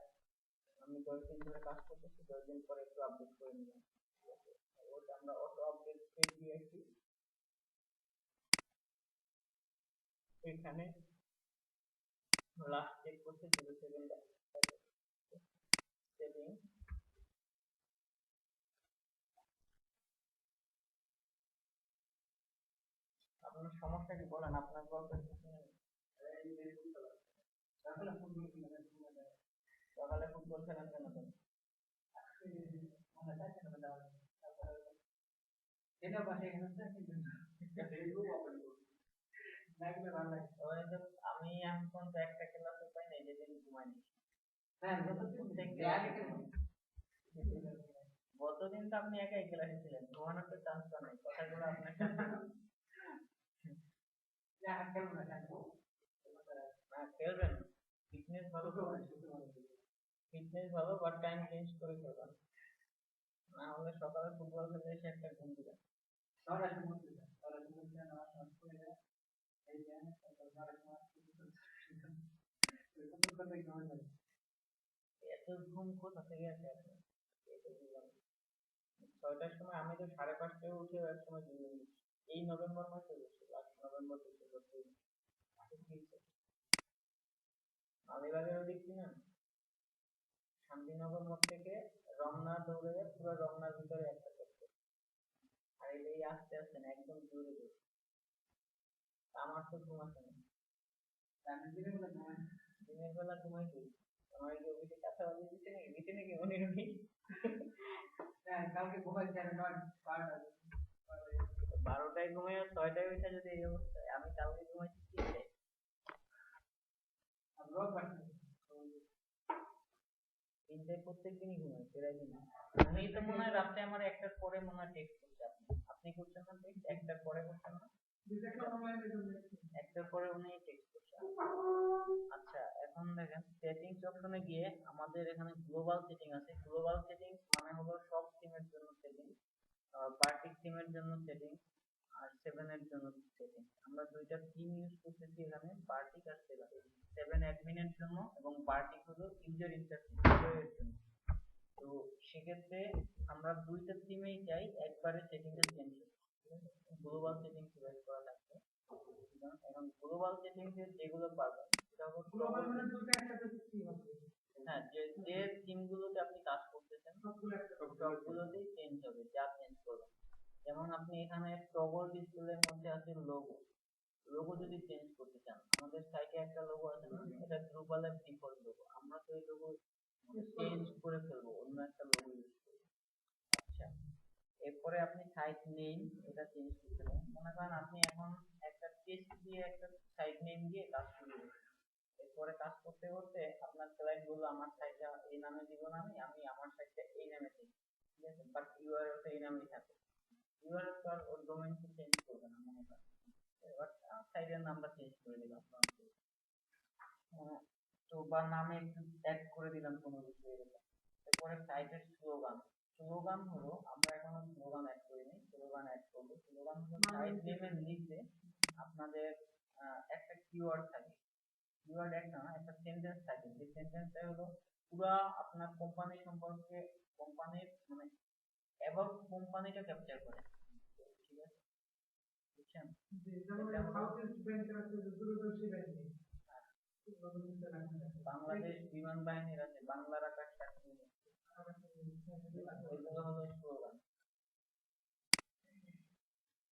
আমি 10 দিন ধরে কাজ করতেছি, 10 দিন পরে একটু আপডেট করে নিলাম, ঠিক আছে? ওটা আমরা অটো আপডেট পেজ দিয়েছি। এখানে লাস্ট চেক করছে 07 সেটিং। আপনার সমস্যা কি বলেন, আপনার গল্প সকালে ফুটবল খেলেন কেন? এটা বাসায় আমি এখন তো একটা ক্লাস পাই নাই যেদিন ঘুমাইনি। হ্যাঁ, গতদিন তো আপনি একাই ক্লাসে ছিলেন, ঘুমানোর তো চান্স তো নাই, কথাগুলো আপনার সাথে খেলবেন। ফিটনেস ভালো, ফিটনেস ভালো, বাট টাইম চেঞ্জ করে খেলবেন, না হলে সকালে ফুটবল খেলতে এসে একটা ঘুম দিবেন। এত ঘুম কোথা থেকে আসে আপনার? এটা বুঝলাম না। 6টার সময়, আমি তো 5:30টায় উঠে এক সময় ঘুমিয়ে গেছি। এই নভেম্বর মাসে গেছি, লাস্ট নভেম্বর ডিসেম্বর। মালিবাগের ওদিক কিনা শান্তিনগর মোড় থেকে রমনা দৌড়ে পুরো রমনার ভিতরে একটা করতে, আর এই আস্তে আস্তে না, একদম জোরে জোরে। আমার তো ঘুম আসে না, দিনের বেলা ঘুমাই কই? আমার কি অফিসে কাঁথা বাজিয়ে দিচ্ছে নাকি, দিচ্ছে নাকি উনি উনি? কালকে ঘুমাইছি আমি 12টায় ঘুমিয়ে 6টায় উঠে যদি এই অবস্থা, আমি কালকে ঘুমাইছি 3টায়। তিনটায় প্রত্যেকদিনই ঘুমাই, প্রায় দিন। আমি তো মনে হয় রাত্রে আমার একটার পরে মনে হয় টেক্সট করছে, আপনি করছেন না টেক্সট? একটার পরে করছেন না? একটার পরে উনি টেক্সট করছেন। আচ্ছা, এখন দেখেন সেটিংস অপশনে গিয়ে আমাদের এখানে গ্লোবাল সেটিং আছে। গ্লোবাল সেটিংস মানে হলো সব থিমের জন্য সেটিং, বার্টিক থিমের জন্য সেটিং, আর 7 এর জন্য সেটিং। আমরা দুইটা থিম ইউজ করতেছি এখানে, বার্টিক আর 7। 7 অ্যাডমিনের জন্য এবং বার্টিক হলো ইউজার ইন্টারফেসের জন্য। তো সেক্ষেত্রে আমরা দুইটা থিমেই চাই একবারে সেটিংটা চেঞ্জ করতে, গ্লোবাল সেটিং সিলেক্ট করা লাগবে। এখন গ্লোবাল সেটিংস এর যেগুলো পাবেন সেটা হলো গ্লোবাল মানে দুটো একসাথে থিম আছে। হ্যাঁ, যে যে থিম গুলোতে আপনি কাজ করতেছেন সবগুলোতেই চেঞ্জ হবে, যা চেঞ্জ করবেন। যেমন আপনি এখানে টগল ডিসপ্লের মধ্যে আছে লোগো, লোগো যদি চেঞ্জ করতে চান, আমাদের সাইটে একটা লোগো আছে না, এটা গ্লোবালের ডিফল্ট লোগো, আমরা তো এই লোগো চেঞ্জ করে ফেলবো, অন্য একটা লোগো ইউজ করবো। আচ্ছা, এরপরে আপনি সাইট নেম এটা চেঞ্জ করতে পারেন। মনে করেন আপনি এখন একটা টেক্সট দিয়ে একটা সাইট নেম দিয়ে কাজ শুরু করবেন, এরপরে কাজ করতে করতে আপনার ক্লায়েন্ট বললো আমার সাইটটা এই নামে দিব না, আমি আমার সাইটটা এই নামে দিই, ঠিক আছে? বাট ইউআরএল টা এই নামেই থাকে, ইউআরএল তো আর ওর ডোমেইন চেঞ্জ করবে না মনে করেন। এবার সাইটের নামটা চেঞ্জ করে দিলাম, তো বা নামে একটু অ্যাড করে দিলাম কোনো কিছু এরকম। এরপরে সাইটের স্লোগান, স্লোগান হলো, আমরা এখনো স্লোগান অ্যাড করিনি, স্লোগান অ্যাড করবো। স্লোগান হলো সাইট নেমের নিচে আপনাদের একটা কিওয়ার্ড থাকে, কিওয়ার্ড একটা না, একটা সেন্টেন্স থাকে, যে সেন্টেন্সটা হলো পুরা আপনার কোম্পানি সম্পর্কে, কোম্পানির মানে অ্যাবাউট কোম্পানিটা ক্যাপচার করে। ঠিক আছে, বুঝছেন? বাংলাদেশ বিমান বাহিনীর আছে বাংলার আকাশ কাশ্মীর, এগুলো হলো স্লোগান।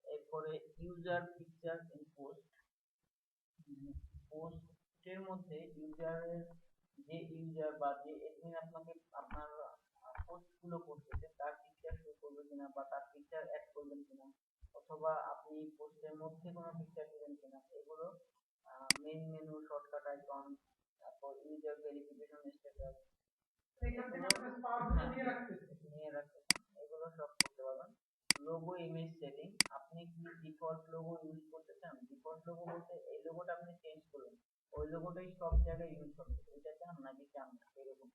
এরপরে ইউজার পিকচার ইন পোস্ট, পোস্টের মধ্যে ইউজারের, যে ইউজার বা যে এডমিন আপনাকে আপনার পোস্ট গুলো করতেছে তার পিকচার শো করবে কিনা, বা তার পিকচার অ্যাড করবেন কিনা, অথবা আপনি পোস্টের মধ্যে কোনো পিকচার দিবেন কিনা, এগুলো মেইন মেনু, শর্টকাট আইকন, তারপর ইউজার ভেরিফিকেশন স্ট্যাটাস, নিয়ে রাখতেছেন, এগুলো সব করতে পারবেন। লোগো ইমেজ সেটিং, আপনি কি ডিফল্ট লোগো ইউজ করতে চান? ডিফল্ট লোগো বলতে এই লোগোটা আপনি চেঞ্জ করবেন, ওই লোগোটাই সব জায়গায় ইউজ হবে, এটা চান নাকি চান না, এরকম।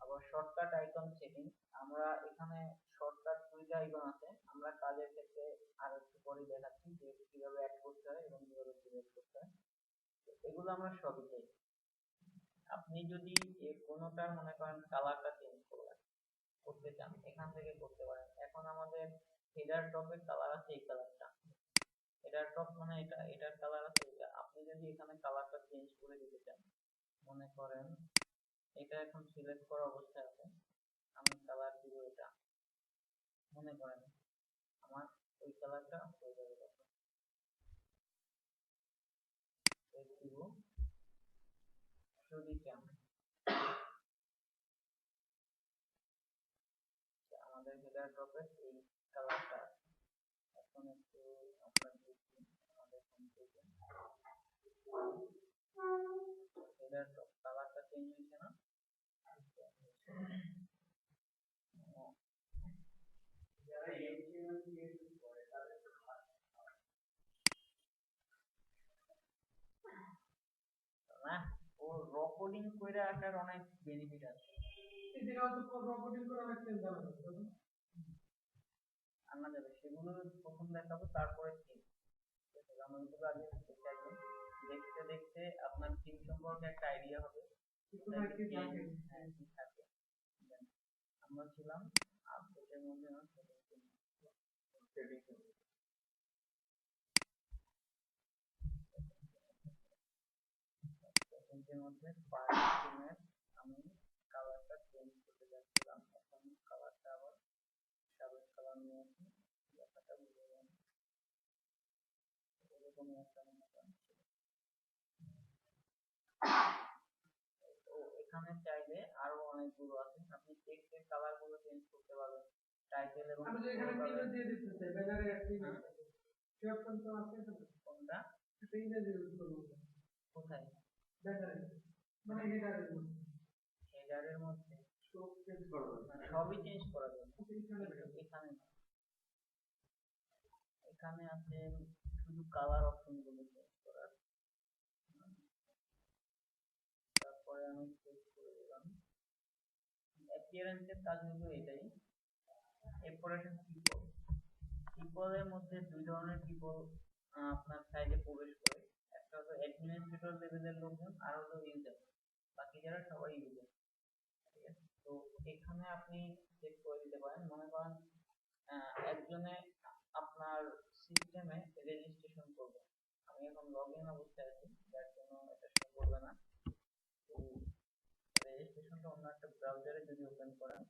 আবার শর্টকাট আইকন সেটিং, আমরা এখানে শর্টকাট দুইটা আইকন আছে, আমরা কাজের ক্ষেত্রে আর একটু পরে দেখাচ্ছি যে কিভাবে অ্যাড করতে হয় এবং কিভাবে সিলেক্ট করতে হয়, এগুলো আমরা সবই চাই। আপনি যদি কোনোটার মনে করেন কালারটা চেঞ্জ করতে চান, এখান থেকে করতে পারেন। এখন আমাদের হেডার টপের কালার আছে এই কালারটা, হেডার টপ মানে এটা, এটার কালার আছে এটা। আপনি যদি এখানে কালারটা চেঞ্জ করে দিতে চান, মনে করেন এটা এখন সিলেক্ট করা অবস্থায় আছে, আমি কালার দিব এটা, মনে করেন আমার ওই কালারটা হয়ে যাবে, দিব যদি চান। আমাদের হেডার টপের এই কালারটা এখন একটু আপনার দেখি, আমাদের হোম পেজে হেডার টপ কালারটা চেঞ্জ হয়েছে না? না, ও র কোডিং কইরা আসার অনেক বেনিফিট আছে। আনা যাবে, সেগুলো প্রথম দেখাবো, তারপরে থিম। আমরা ওইগুলো আগে দেখে আসবেন, দেখতে দেখতে আপনার থিম সম্পর্কে একটা আইডিয়া হবে। হ্যাঁ, কি থাকে। আমরা ছিলাম আপডেটের মধ্যে না, সেটিংসের মধ্যে থিমের আমি কালারটা চেঞ্জ করতে যাচ্ছিলাম, এখন কালারটা আবার সাদা কালার নিয়ে আসি, ব্যাপারটা বুঝে যান, এরকমই একটা মনে করেন। তো এখানে চাইলে আরো অনেকগুলো আছে, আপনি টেক্সটের কালার গুলো চেঞ্জ করতে পারবেন, টাইটেল এবং কোনটা কোথায় হেডারের মধ্যে সবই চেঞ্জ করা যাবে, এখানে এখানে আছে শুধু কালার অপশন গুলো চেঞ্জ করার। তারপরে আমি চেঞ্জ করে দিলাম, অ্যাপিয়ারেন্সের কাজ হলো এটাই। এরপরে আছে পিপল, পিপলের মধ্যে দুই ধরনের পিপল আপনার সাইডে প্রবেশ করে, একটা হলো অ্যাডমিনিস্ট্রেটর লেভেলের লোকজন, আর হলো ইউজার, বাকি যারা সবাই ইউজার। ঠিক আছে, তো এখানে আপনি চেক করে দিতে পারেন, মনে করেন একজনে আপনার সিস্টেমে রেজিস্ট্রেশন করবে, আমি এখন লগ ইন অবস্থায় আছি যার জন্য এটা শো করবে না। তো রেজিস্ট্রেশনটা অন্য একটা ব্রাউজারে যদি ওপেন করেন,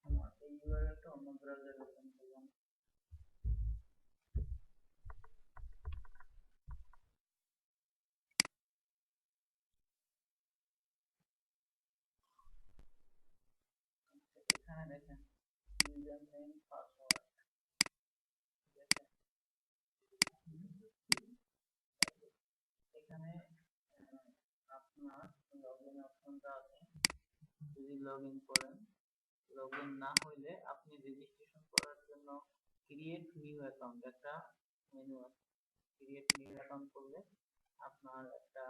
আমার এই ইউআরএলটা অন্য ব্রাউজারে ওপেন করলাম, এখানে দেখেন ইউজার নেম পাসওয়ার্ড, ঠিক আছে, এখানে আপনার লগ ইন অপশনটা আছে, যদি লগ ইন করেন, লগ ইন না হইলে আপনি রেজিস্ট্রেশন করার জন্য ক্রিয়েট নিউ অ্যাকাউন্ট একটা মেনু আছে, ক্রিয়েট নিউ অ্যাকাউন্ট করলে আপনার একটা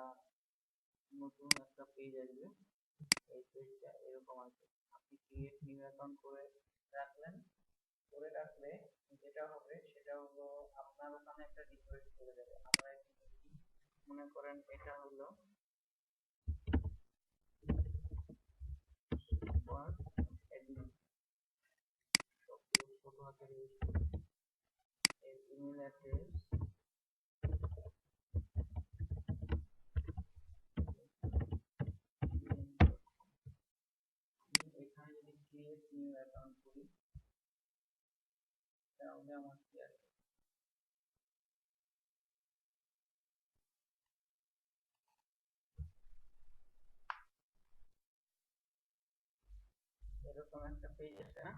নতুন একটা পেজ আসবে, এই পেজটা এরকম আছে। আপনি ক্রিয়েট নিউ অ্যাকাউন্ট রাখলেন করে রাখলে যেটা হবে সেটা হলো আপনার ওখানে একটা রিকোয়েস্ট চলে যাবে। আমরা এখানে কি মনে করেন এটা হলো ফর অ্যাডমিন, সবগুলো ছোট হাতের ইউজ করে এর ইমেল অ্যাড্রেস এখানে যদি ক্রিয়েট নিউ অ্যাকাউন্ট করি তাহলে আমার কি আসবে, এরকম একটা পেজ আসে না,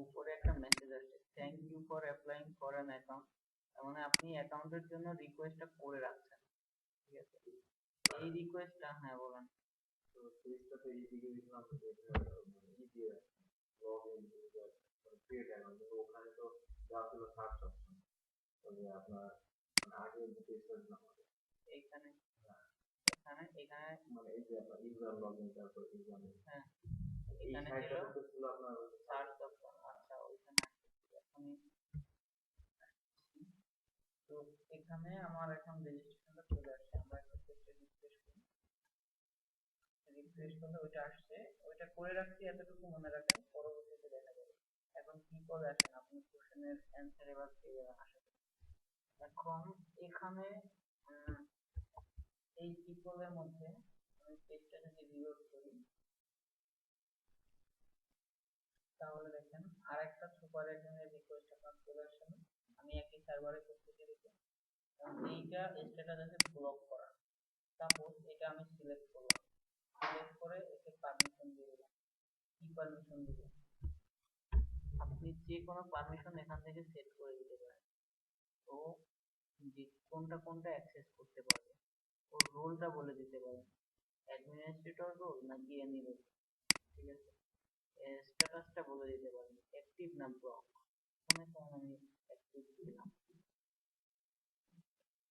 উপরে একটা মেসেজ আসছে thank you for applying for an account. তার মানে আপনি অ্যাকাউন্টের জন্য রিকোয়েস্টটা করে রাখছেন, ঠিক আছে। এই রিকোয়েস্টটা, হ্যাঁ বলেন। তো পেজটা তো এইদিকে দিলাম যে ইয়ে লগ ইন ক্রিয়েট অ্যাকাউন্ট, ওখানে তো দেওয়া ছিল সার্চ অপশন, তবে আপনার মানে আগে যে পেজটা দিলাম এইখানে এখানে এখানে মানে এই যে আপনার ইউজার লগ ইন তারপর ইউজার হ্যাঁ এই এখানে ছিল সাইটটাতে তো ছিল আপনার সার্চ অপশন। আচ্ছা ওইখানে আসতেছি এখনই। তো এখানে আমার এখন রেজিস্ট্রেশনটা চলে আসছে, আমরা একটা পেজটা রিফ্রেশ করি। রিফ্রেশ করলে ওইটা আসছে, ওইটা করে রাখছি এতটুকু মনে রাখেন, পরবর্তীতে দেখা যাবে। এখন কি করে আসেন আপনি কোশ্চেনের অ্যান্সার এবার পেয়ে যাবেন আশা করি। এখন এখানে এই পিপলের মধ্যে আমি পেজটা যদি রিলোড করি তাহলে দেখেন আরেকটা সুপার অ্যাডমিনের রিকোয়েস্ট আপনার চলে আসছে না। আমি একই সার্ভারে করতেছি দেখুন, এবং এইটা স্ট্যাটাস আছে ব্লক করা। সাপোজ এটা আমি সিলেক্ট করলাম, সিলেক্ট করে একে পারমিশন দিয়ে দিলাম। কি পারমিশন দিব, আপনি যে কোনো পারমিশন এখান থেকে সেট করে দিতে পারেন। তো যে কোনটা কোনটা অ্যাক্সেস করতে পারবে, ওর রোলটা বলে দিতে পারেন, অ্যাডমিনিস্ট্রেটর রোল নাকি এনি রোল, ঠিক আছে। স্ট্যাটাসটা বলে দিতে পারেন অ্যাক্টিভ না ব্লক, মনে করেন আমি অ্যাক্টিভ দিলাম।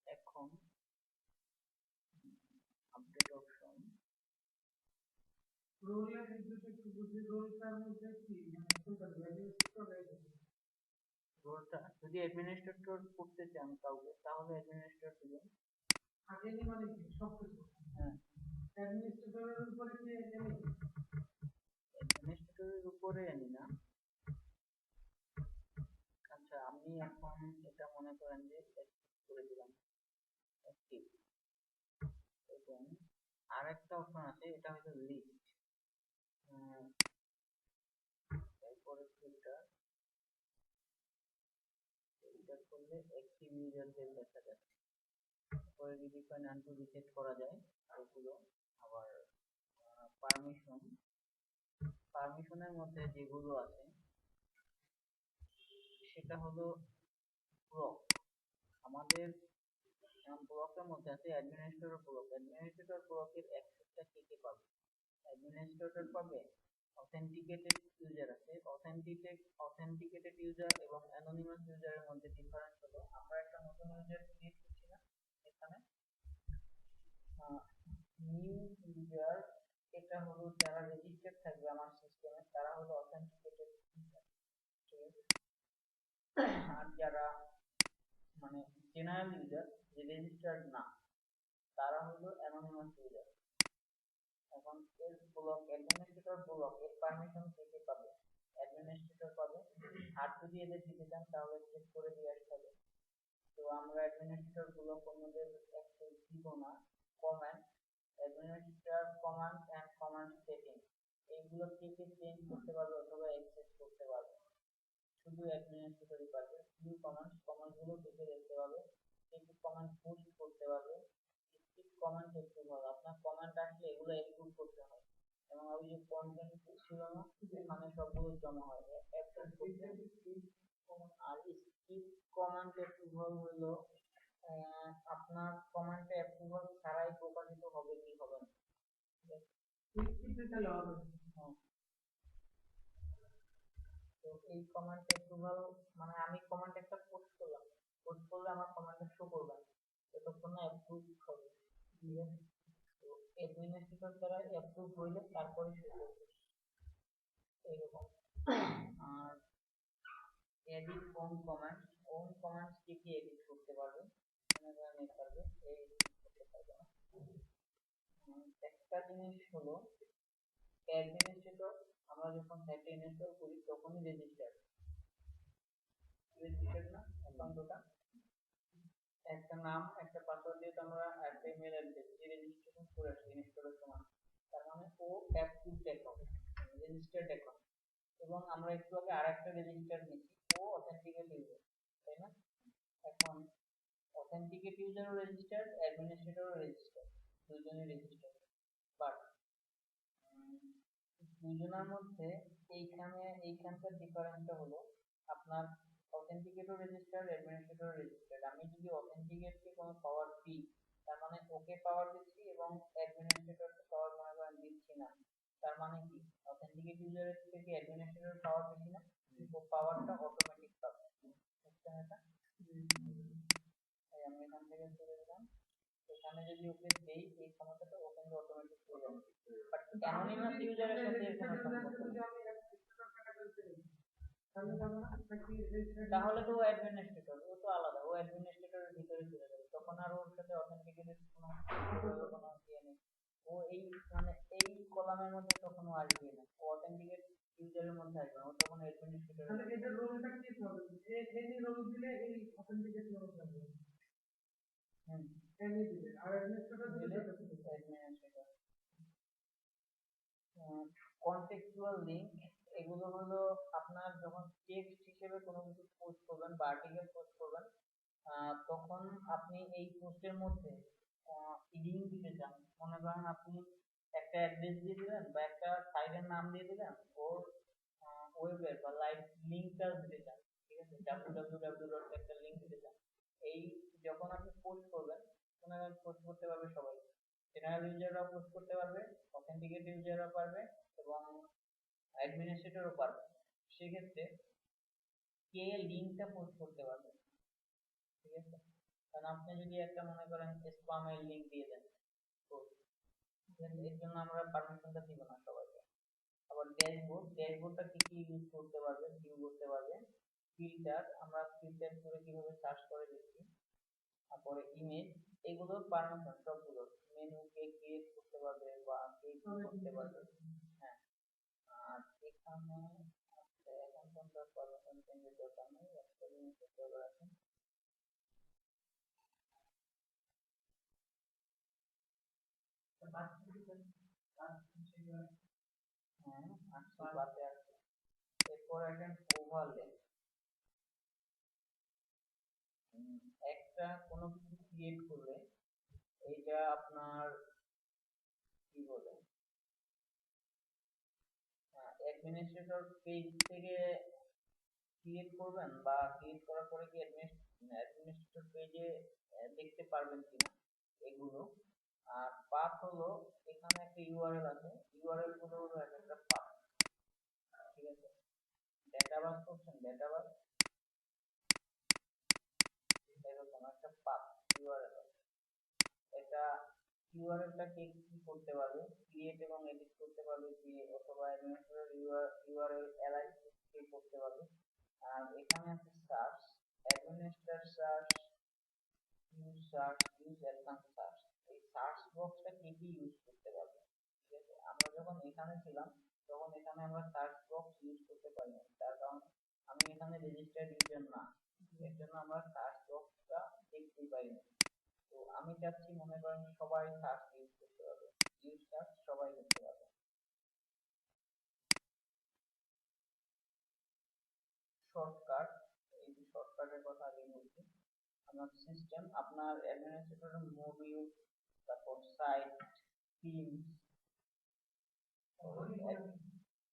এখন আপডেট অপশন, রোলের বিষয়টা একটু বুঝি, রোলটার মধ্যে কি মানে কোনটা অ্যাডমিনিস্ট্রেটর রোলটা যদি অ্যাডমিনিস্ট্রেটর করতে চান কাউকে তাহলে অ্যাডমিনিস্ট্রেটর দিবেন। আগে নি মানে কি সব কিছু, হ্যাঁ অ্যাডমিনিস্ট্রেটরের উপরে কি এনি অ্যাডমিনিস্ট্রেটরের উপরে আনি না। আচ্ছা আমি এখন এটা মনে করেন যে অ্যাক্টিভ করে দিলাম, অ্যাক্টিভ। এবং আরেকটা অপশন আছে, এটা হলো লিস্ট, এরপরে ফিল্টার, ফিল্টার করলে অ্যাক্টিভ ইউজারদের দেখা যাচ্ছে। পরে রিডিফাইন আনটু রিসেট করা যায় ওগুলো। আবার পারমিশন, পারমিশনের মধ্যে যেগুলো আছে সেটা হলো ব্লক। আমাদের ব্লকের মধ্যে আছে অ্যাডমিনিস্ট্রেটর ব্লক। অ্যাডমিনিস্ট্রেটর ব্লকের অ্যাক্সেসটা কে কে পাবে, অ্যাডমিনিস্ট্রেটর পাবে। অথেন্টিকেটেড ইউজার আছে, অথেন্টিকেটেড ইউজার এবং অ্যানোনিমাস ইউজারের মধ্যে ডিফারেন্স হলো, আমরা একটা নতুন ইউজার ক্রিয়েট করছি না এখানে, নিউ ইউজার এটা হলো যারা রেজিস্টার্ড থাকবে আমার সিস্টেমে তারা হলো অথেন্টিকেটেড ইউজার, ঠিক আছে। আর যারা মানে জেনারেল ইউজার যে রেজিস্টার্ড না তারা হলো অ্যানোনিমাস ইউজার। এখন এর ব্লক, অ্যাডমিনিস্ট্রেটর ব্লক এর পারমিশন কে কে পাবে, অ্যাডমিনিস্ট্রেটর পাবে। আর যদি এদের দিতে চান তাহলে চেক করে দিয়ে আসতে হবে। তো আমরা অ্যাডমিনিস্ট্রেটর ব্লক অন্যদের অ্যাক্সেস দিব না। Command, administrator command and command setting, এইগুলো কে কে চেঞ্জ করতে পারবে অথবা অ্যাক্সেস করতে পারবে, শুধু অ্যাডমিনিস্ট্রেটরই পারবে। ভিউ কমান্ড, কমান্ড গুলো কে কে দেখতে পাবে, কে কে কমান্ড পুশ করতে পারবে। স্কিপ কমান্ড অ্যাপ্রুভাল, আপনার কমান্ড আসলে এগুলো অ্যাপ্রুভ করতে হয়, এবং ওই যে কন্টেন্ট ছিল না এখানে সবগুলো জমা হয় অ্যাপ্রুভ করতে হয়। আর স্কিপ কমান্ড অ্যাপ্রুভাল হলো আপনার কমান্ডে অ্যাপ্রুভাল ছাড়াই প্রকাশিত হবে কি হবে না, স্ক্রিপ্টে তাহলে হবে। হ্যাঁ। তো এই কমান্ড অ্যাপ্রুভাল মানে আমি কমান্ড একটা পোস্ট করলাম, পোস্ট করলে আমার কমান্ডটা শো করবে না যতক্ষণ না অ্যাপ্রুভ হবে, ঠিক আছে। তো অ্যাডমিনিস্ট্রেটর দ্বারা অ্যাপ্রুভ হইলে তারপরে শুরু করবে এইরকম। আর edit home command, home command কি কি এডিট করতে পারবে, মনে করেন এই পারবে, এই করতে পারবে না। একটা জিনিস হলো অ্যাডমিনিস্ট্রেটর, আমরা যখন একটা ইনস্টল করি তখনই রেজিস্টার না অ্যাকাউন্টটা, একটা নাম একটা পাসওয়ার্ড দিয়ে তো আমরা একটা ইমেল অ্যাড্রেস দিয়ে রেজিস্ট্রেশন করে আসছি ইনস্টলের সময়, তার মানে ও অ্যাপ্রুভড অ্যাকাউন্ট, রেজিস্টার্ড অ্যাকাউন্ট। এবং আমরা একটু আগে আরেকটা রেজিস্টার নিচ্ছি, ও অথেন্টিকেট ইউজার, তাই না? এখন অথেন্টিকেট ইউজারও রেজিস্টার্ড, অ্যাডমিনিস্ট্রেটরও রেজিস্টার্ড, দুইজনই রেজিস্টার্ড। বাট দুজনের মধ্যে এইখানকার ডিফারেন্সটা হলো আপনার অথেন্টিকেটও রেজিস্টার্ড, অ্যাডমিনিস্ট্রেটরও রেজিস্টার্ড। আমি যদি অথেন্টিকেটকে কোনো পাওয়ার দিই, তার মানে ওকে পাওয়ার দিচ্ছি এবং অ্যাডমিনিস্ট্রেটরকে পাওয়ার মনে করেন দিচ্ছি না। তার মানে কি অথেন্টিকেট ইউজারের থেকে অ্যাডমিনিস্ট্রেটর পাওয়ার বেশি না, ও পাওয়ারটা অটোমেটিক পাবে, বুঝছেন এটা? আমি এখান থেকে চলে গেলাম, এখানে যদি ওকে দেই এই ক্ষমতাটা ও কিন্তু অটোমেটিক হয়ে যাবে, বাট অ্যানোনিমাস ইউজারের সাথে এর কোনো সম্পর্ক নেই। তাহলে তো ও অ্যাডমিনিস্ট্রেটর, ও তো আলাদা, ও অ্যাডমিনিস্ট্রেটরের ভিতরে চলে যাবে, তখন আর ওর সাথে অথেন্টিকেটের কোনো ইয়ে নেই। ও এই মানে এই কলামের মধ্যে তখন ও আসবে না, ও অথেন্টিকেট ইউজারের মধ্যে আসবে না, ও তখন অ্যাডমিনিস্ট্রেটর। তাহলে এটার রোলটা কি হবে? এই রোল দিলে এই অথেন্টিকেট রোল যাবে, এই দিলে আর অ্যাডমিনিস্ট্রেটর দিলে অ্যাডমিনিস্ট্রেটর। কনটেক্সচুয়াল লিংক, এগুলো হলো আপনার যখন টেক্সট হিসেবে কোনো কিছু পোস্ট করবেন বা আর্টিকেল পোস্ট করবেন, তখন আপনি এই পোস্টের মধ্যে লিংক দিতে চান, মনে করেন আপনি একটা অ্যাড্রেস দিয়ে দিলেন বা একটা সাইটের নাম দিয়ে দিলেন, ওর ওয়েবের বা লাইভ লিঙ্কটা দিতে চান, ঠিক আছে, www একটা লিঙ্ক দিতে চান। এই যখন আপনি পোস্ট করবেন, মনে করেন পোস্ট করতে পারবে সবাই, জেনারেল ইউজাররাও পোস্ট করতে পারবে, অথেন্টিকেট ইউজাররাও পারবে এবং অ্যাডমিনিস্ট্রেটরও পারবে। সেক্ষেত্রে কে লিঙ্কটা পোস্ট করতে পারবে, ঠিক আছে? কারণ আপনি যদি একটা মনে করেন স্প্যামের লিঙ্ক দিয়ে দেন, তো এর জন্য আমরা পারমিশনটা দিব না সবাইকে। আবার ড্যাশবোর্ডটা কি কি ইউজ করতে পারবে, ভিউ করতে পারবে। ফিল্টার, আমরা ফিল্টার করে কিভাবে সার্চ করে দিচ্ছি। তারপরে ইমেজ, এগুলো পারমিশন সবগুলো, মেনু কে ক্রিয়েট করতে পারবে বা কে করতে পারবে। হ্যাঁ, আর এখানে আচ্ছা এখন পর্যন্ত পারমিশন চেঞ্জের দরকার নেই, একটা জিনিসের দরকার আছে। হ্যাঁ আসছে, বাতে আসছে। এরপর একটা ওভারলে, একটা কোনো কিছু ক্রিয়েট করলে এইটা আপনার কি বলে অ্যাডমিনিস্ট্রেটর পেজ থেকে ক্রিয়েট করবেন বা ক্রিয়েট করার পরে কি অ্যাডমিনিস্ট্রেটর পেজে দেখতে পারবেন কিনা এগুলো। আর পাথ হলো এখানে একটা ইউআরএল আছে, ইউআরএল গুলো হলো একটা পাথ, ঠিক আছে? ডেটাবাস করছেন, ডেটাবাস এরকম একটা পাথ ইউআরএল, এটা ইউআরএলটা কে কি করতে পারবে, ক্রিয়েট এবং এডিট করতে পারবে কে, অথবা অ্যাডমিনিস্ট্রেটর ইউআরএল এলাইজ কে করতে পারবে। আর এখানে আছে search, administrator search, use search, use advance search. এই সার্চ বক্সটা কে কি ইউজ করতে পারবে, ঠিক আছে? আমরা যখন এখানে ছিলাম তখন এখানে আমরা সার্চ বক্স ইউজ করতে পারি না, তার কারণ আমি এখানে রেজিস্টার্ড ইউজার না, এর জন্য আমরা সার্চ বক্সটা দেখতেই পারি না। তো আমি চাচ্ছি মনে করেন সবাই সার্চ ইউজ করতে পারবে, ইউজ সার্চ সবাই করতে পারবে। শর্টকাট, এই যে শর্টকাটের কথা আগে বলছি, আপনার সিস্টেম, আপনার অ্যাডমিনিস্ট্রেটর মডিউল, তারপর সাইট, থিমস,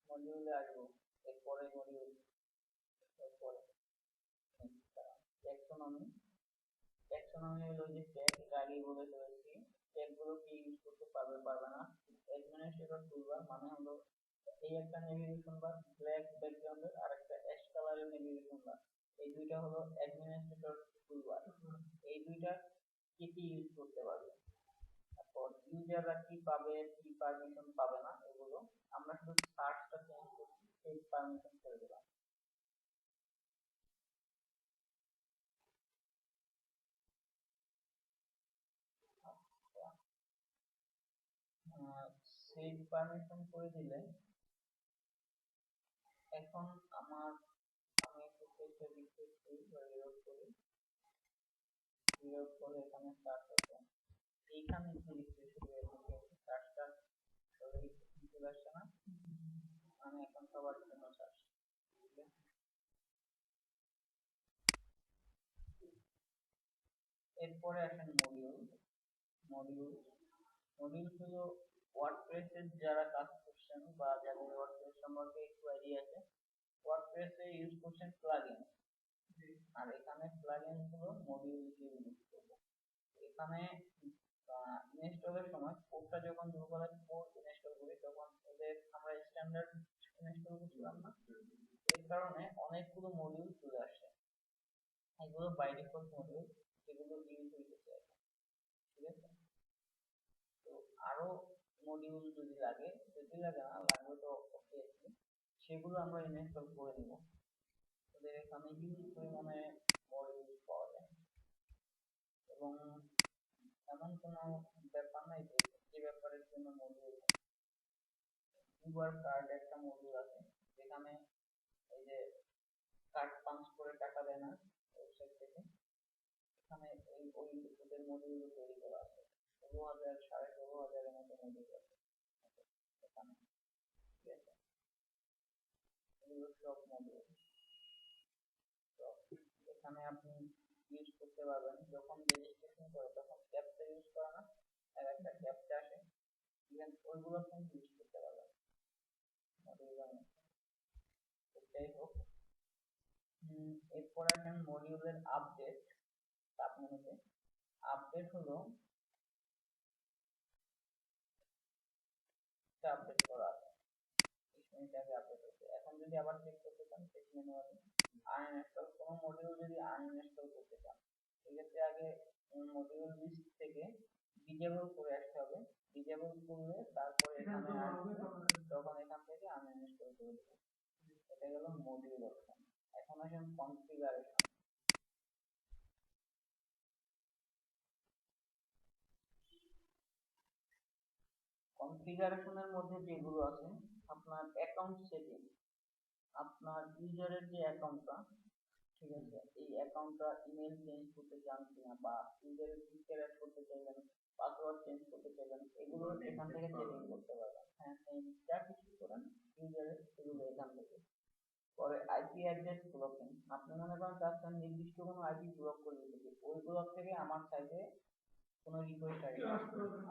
মডিউলে আসবো, এরপরে মডিউল, এরপরে ট্যাক্সোনমি। ট্যাক্সোনমি হলো যে ট্যাগ, এটা আগেই বলে ফেলেছি, ট্যাগ গুলো কি ইউজ করতে পারবে পারবে না। অ্যাডমিনিস্ট্রেটর টুলবার মানে হলো এই একটা নেভিগেশন বার ব্ল্যাক ব্যাকগ্রাউন্ডের আর একটা অ্যাশ কালারের নেভিগেশন বার, এই দুইটা হলো অ্যাডমিনিস্ট্রেটর টুলবার, এই দুইটা কি কি ইউজ করতে পারবে। এরপর ইউজাররা কি পাবে কি পারমিশন পাবে না এগুলো আমরা শুধু সার্চটা চেঞ্জ করছি, সেট পারমিশন করে দিলাম। সেট পারমিশন করে দিলে এখন আমি একটু পেজটা রিফ্রেশ করি বা রিলোড করি, রিলোড করে এখানে সার্চ আছে, এইখানে কি রিফ্রেশ করে সার্চটা চলে আসছে না, আমি এখন সবার জন্য সার্চ। এরপরে আসেন মডিউল। মডিউল হলো ওয়ার্ডপ্রেসের যারা কাজ করছেন বা যাদের ওয়ার্ডপ্রেস সম্পর্কে একটু আইডিয়া আছে, ওয়ার্ডপ্রেসে ইউজ করছেন প্লাগইন, আর এখানে প্লাগইন হলো মডিউল ইউজ করব। এখানে ইনস্টলের সময় কোডটা যখন ড্রুগলের কোড ইনস্টল করি তখন ওদের আমরা স্ট্যান্ডার্ড ইনস্টল করছিলাম না, এর কারণে অনেকগুলো মডিউল চলে আসে, এগুলো বাই ডিফল্ট মডিউল যেগুলো ইউজ হইতেছে, ঠিক আছে। তো আরো মডিউল যদি লাগে না লাগবে তো অবভিয়াসলি সেগুলো আমরা ইনস্টল করে নিব। ওদের এখানে হিউজ পরিমাণে মডিউল পাওয়া যায় এবং এমন কোনো ব্যাপার নাই যে ব্যাপারের জন্য মডিউল। উবার কার্ড একটা মডিউল আছে যেখানে এই যে কার্ড পাঞ্চ করে টাকা দেয় না ওয়েবসাইট থেকে, এখানে ওই ওদের মডিউল তৈরি করা আছে, 16,000 16,500 মতো মডিউল আছে এখানে, ঠিক আছে। এগুলো সব মডিউল এখানে আপনি ইউজ করতে পারবেন। যখন রেজিস্ট্রেশন করে তখন ক্যাপচা ইউজ করে না, আর একটা ক্যাপচা আসে, ইভেন ওইগুলো কিন্তু ইউজ করতে পারবেন মডিউলের মধ্যে। যাই হোক, এরপর আসেন মডিউলের আপডেট। সাবমেনুতে আপডেট হলো আপডেট করা আছে, 20 মিনিট আগে আপডেট হচ্ছে, এখন যদি আবার চেক করতে চান চেক ম্যানুয়ালি আনইনস্টল, কোনো মডিউল যদি আনইনস্টল করতে চান সেক্ষেত্রে আগে মডিউল লিস্ট থেকে ডিজেবল করে আসতে হবে, ডিজেবল করলে তারপরে এখানে আসবে, তখন এখান থেকে আনইনস্টল করে দেবো। এটা গেল মডিউল অপশন। এখন আসেন কনফিগারেশন। কনফিগারেশনের মধ্যে যেগুলো আছে আপনার অ্যাকাউন্ট সেটিং, আপনার ইউজারের যে অ্যাকাউন্টটা, ঠিক আছে, এই অ্যাকাউন্টটা ইমেল চেঞ্জ করতে চান কিনা বা ইউজারের পিকচার অ্যাড করতে চাইবেন, পাসওয়ার্ড চেঞ্জ করতে চাইবেন, এগুলো এখান থেকে সেটিং করতে পারবেন। হ্যাঁ, যা কিছু করেন ইউজারের এগুলো এখান থেকে। পরে আইপি অ্যাড্রেস ব্লকিং, আপনি মনে করেন চাচ্ছেন নির্দিষ্ট কোনো আইপি ব্লক করে দিতে, ওই ব্লক থেকে আমার সাইটে কোনো রিকোয়েস্ট আসবে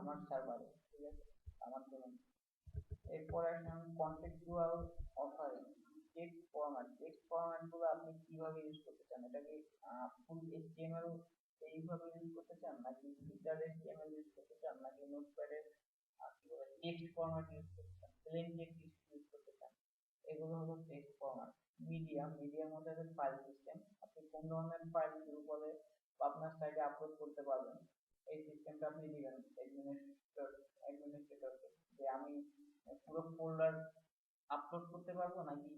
আমার সার্ভারে, ঠিক আছে, আমার জন্য। এরপরে আসেন কন্টেক্সচুয়াল অফারিং, টেক্সট ফরম্যাট গুলো আপনি কিভাবে ইউজ করতে চান, এটা কি ফুল এইচটিএমএল এইভাবে ইউজ করতে চান নাকি ফিচার এইচটিএমএল ইউজ করতে চান নাকি নোটপ্যাডের টেক্সট ফরম্যাট ইউজ করতে চান, প্লেন টেক্সট ইউজ করতে চান, এগুলো হলো টেক্সট ফরম্যাট। মিডিয়ার মধ্যে আছে ফাইল সিস্টেম, আপনি কোন ধরনের ফাইল ড্রুগলে বা আপনার সাইটে আপলোড করতে পারবেন এই সিস্টেমটা আপনি দিবেন অ্যাডমিনিস্ট্রেটরকে, যে আমি পুরো ফোল্ডার আপলোড করতে পারবো নাকি